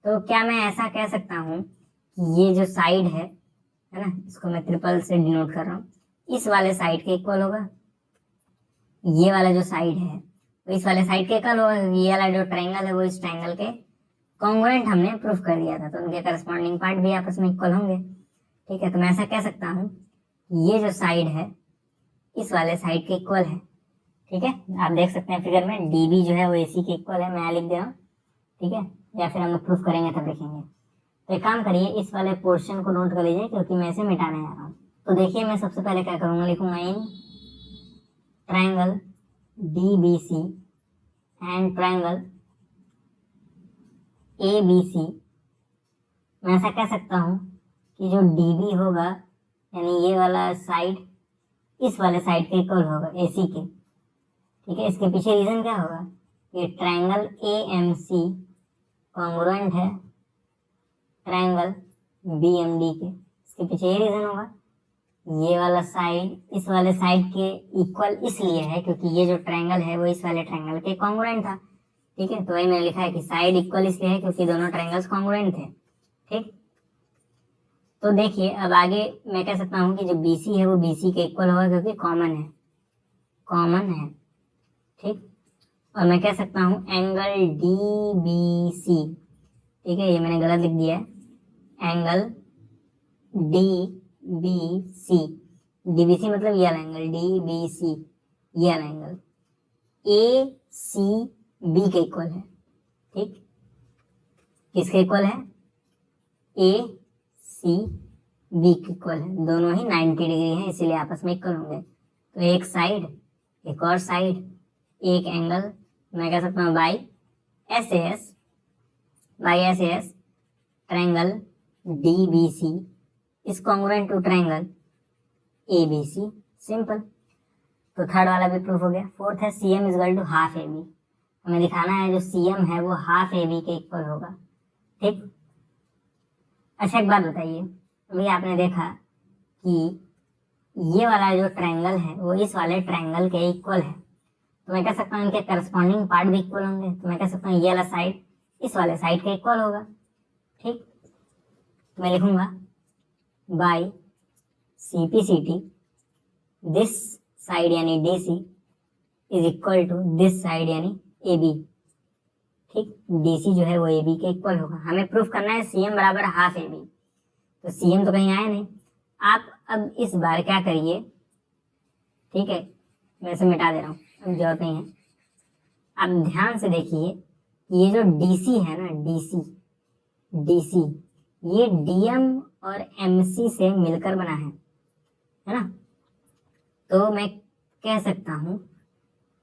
तो क्या मैं ऐसा कह सकता हूँ कि ये जो साइड है ना, इसको मैं ट्रिपल से डिनोट कर रहा हूँ, इस वाले साइड के इक्वल होगा। ये वाला जो साइड है वो इस वाले साइड के इक्वल होगा, ये वाला जो ट्रायंगल है वो इस ट्रायंगल के कॉन्ग्रुएंट हमने प्रूफ कर दिया था, तो उनके करस्पॉन्डिंग पार्ट भी आपस में इक्वल होंगे, ठीक है। तो मैं ऐसा कह सकता हूँ ये जो साइड है इस वाले साइड के इक्वल है, ठीक है। आप देख सकते हैं फिगर में DB जो है वो AC के इक्वल है, मैं लिख दे रहा हूँ, ठीक है। या फिर हम लोग प्रूफ करेंगे तब देखेंगे। तो एक काम करिए, इस वाले पोर्शन को नोट कर लीजिए क्योंकि मैं इसे मिटाने जा रहा हूँ। तो देखिए, मैं सबसे पहले क्या करूंगा, लिखूंगा in triangle DBC and triangle ABC। मैं ऐसा कह सकता हूँ कि जो DB होगा यानी ये वाला साइड इस वाले साइड के इक्वल होगा AC के, ठीक है। इसके पीछे रीजन क्या होगा, ये ट्रायंगल AMC कॉन्ग्रुएंट है ट्रायंगल BMD के, इसके पीछे ये रीजन होगा। ये वाला साइड इस वाले साइड के इक्वल इसलिए है क्योंकि ये जो ट्रायंगल है वो इस वाले ट्रायंगल के कॉन्ग्रुएंट था, ठीक है। तो वही मैंने लिखा है कि साइड इक्वल इसलिए है क्योंकि दोनों ट्रायंगल्स कॉन्ग्रुएंट थे, ठीक। तो देखिए, अब आगे मैं कह सकता हूँ कि जो BC है वो BC के इक्वल होगा क्योंकि कॉमन है, ठीक। और मैं कह सकता हूँ एंगल DBC, ठीक है, ये मैंने गलत लिख दिया है, एंगल DBC, DBC मतलब ये वाला एंगल, DBC ये वाला एंगल ACB के इक्वल है, ठीक। किसके इक्वल है, ACB के इक्वल है, दोनों ही 90 डिग्री है इसीलिए आपस में इक्वल होंगे। तो एक साइड एक और साइड एक एंगल मैं कह सकता हूँ by SAS triangle DBC is congruent to triangle ABC, simple. तो थर्ड वाला भी प्रूफ हो गया। फोर्थ है CM is equal to half AB। हमें दिखाना है जो CM है वो हाफ AB के इक्वल होगा, ठीक। अच्छा, एक बात बताइए, अभी आपने देखा कि ये वाला जो ट्रायंगल है वो इस वाले ट्रायंगल के इक्वल है, तो मैं कह सकता हूँ इनके करस्पॉन्डिंग पार्ट भी इक्वल होंगे। तो मैं कह सकता हूँ ये वाला साइड इस वाले साइड के इक्वल होगा, ठीक। तो मैं लिखूंगा बाई CPCT दिस साइड यानी DC is equal to this side यानी AB, ठीक। DC जो है वो AB के इक्वल होगा। हमें प्रूफ करना है CM बराबर हाफ AB, तो CM तो कहीं आया नहीं। आप अब इस बार क्या करिए, ठीक है, मैं इसे मिटा दे रहा हूँ, अब जरूरत नहीं है। आप ध्यान से देखिए, ये जो DC है ना, DC ये DM और MC से मिलकर बना है ना। तो मैं कह सकता हूँ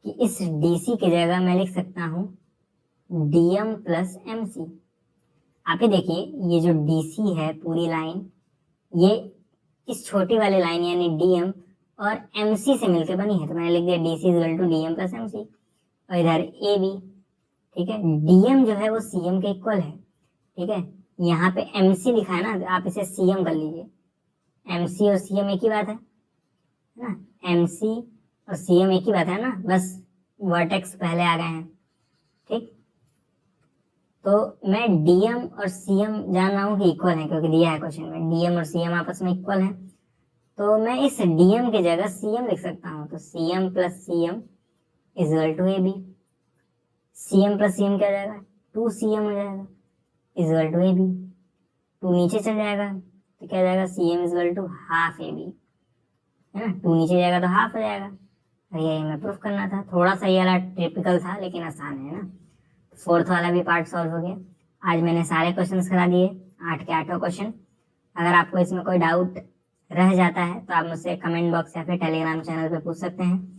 कि इस DC की जगह मैं लिख सकता हूँ DM प्लस MC। आप ही देखिए, ये जो DC है पूरी लाइन, ये इस छोटी वाली लाइन यानी DM और MC से मिलकर बनी है, तो मैंने लिख दिया DC equal to DM plus MC। और इधर AB, ठीक है, DM जो है वो CM के इक्वल है, ठीक है। यहाँ पे MC लिखा है ना, तो आप इसे CM कर लीजिए। MC और CM एक ही बात है ना, MC और CM एक ही बात है ना, बस वर्टेक्स पहले आ गए हैं, ठीक। तो मैं DM और CM जान रहा हूँ कि इक्वल है, क्योंकि दिया है क्वेश्चन में DM और CM आपस में इक्वल है, तो मैं इस DM की जगह CM लिख सकता हूँ। तो CM plus CM equal to AB। CM plus CM क्या हो जाएगा, 2CM हो जाएगा इक्वल टू AB। 2 नीचे चल जाएगा तो क्या हो जाएगा, CM equal to half AB, है ना। 2 नीचे जाएगा तो हाफ हो जाएगा। और ये हमें प्रूफ करना था, थोड़ा सा ये वाला टिपिकल था लेकिन आसान है ना। 4th वाला भी पार्ट सॉल्व हो गया। आज मैंने सारे क्वेश्चंस करा दिए, 8 के 8 क्वेश्चन। अगर आपको इसमें कोई डाउट रह जाता है तो आप मुझसे कमेंट बॉक्स या फिर टेलीग्राम चैनल पे पूछ सकते हैं।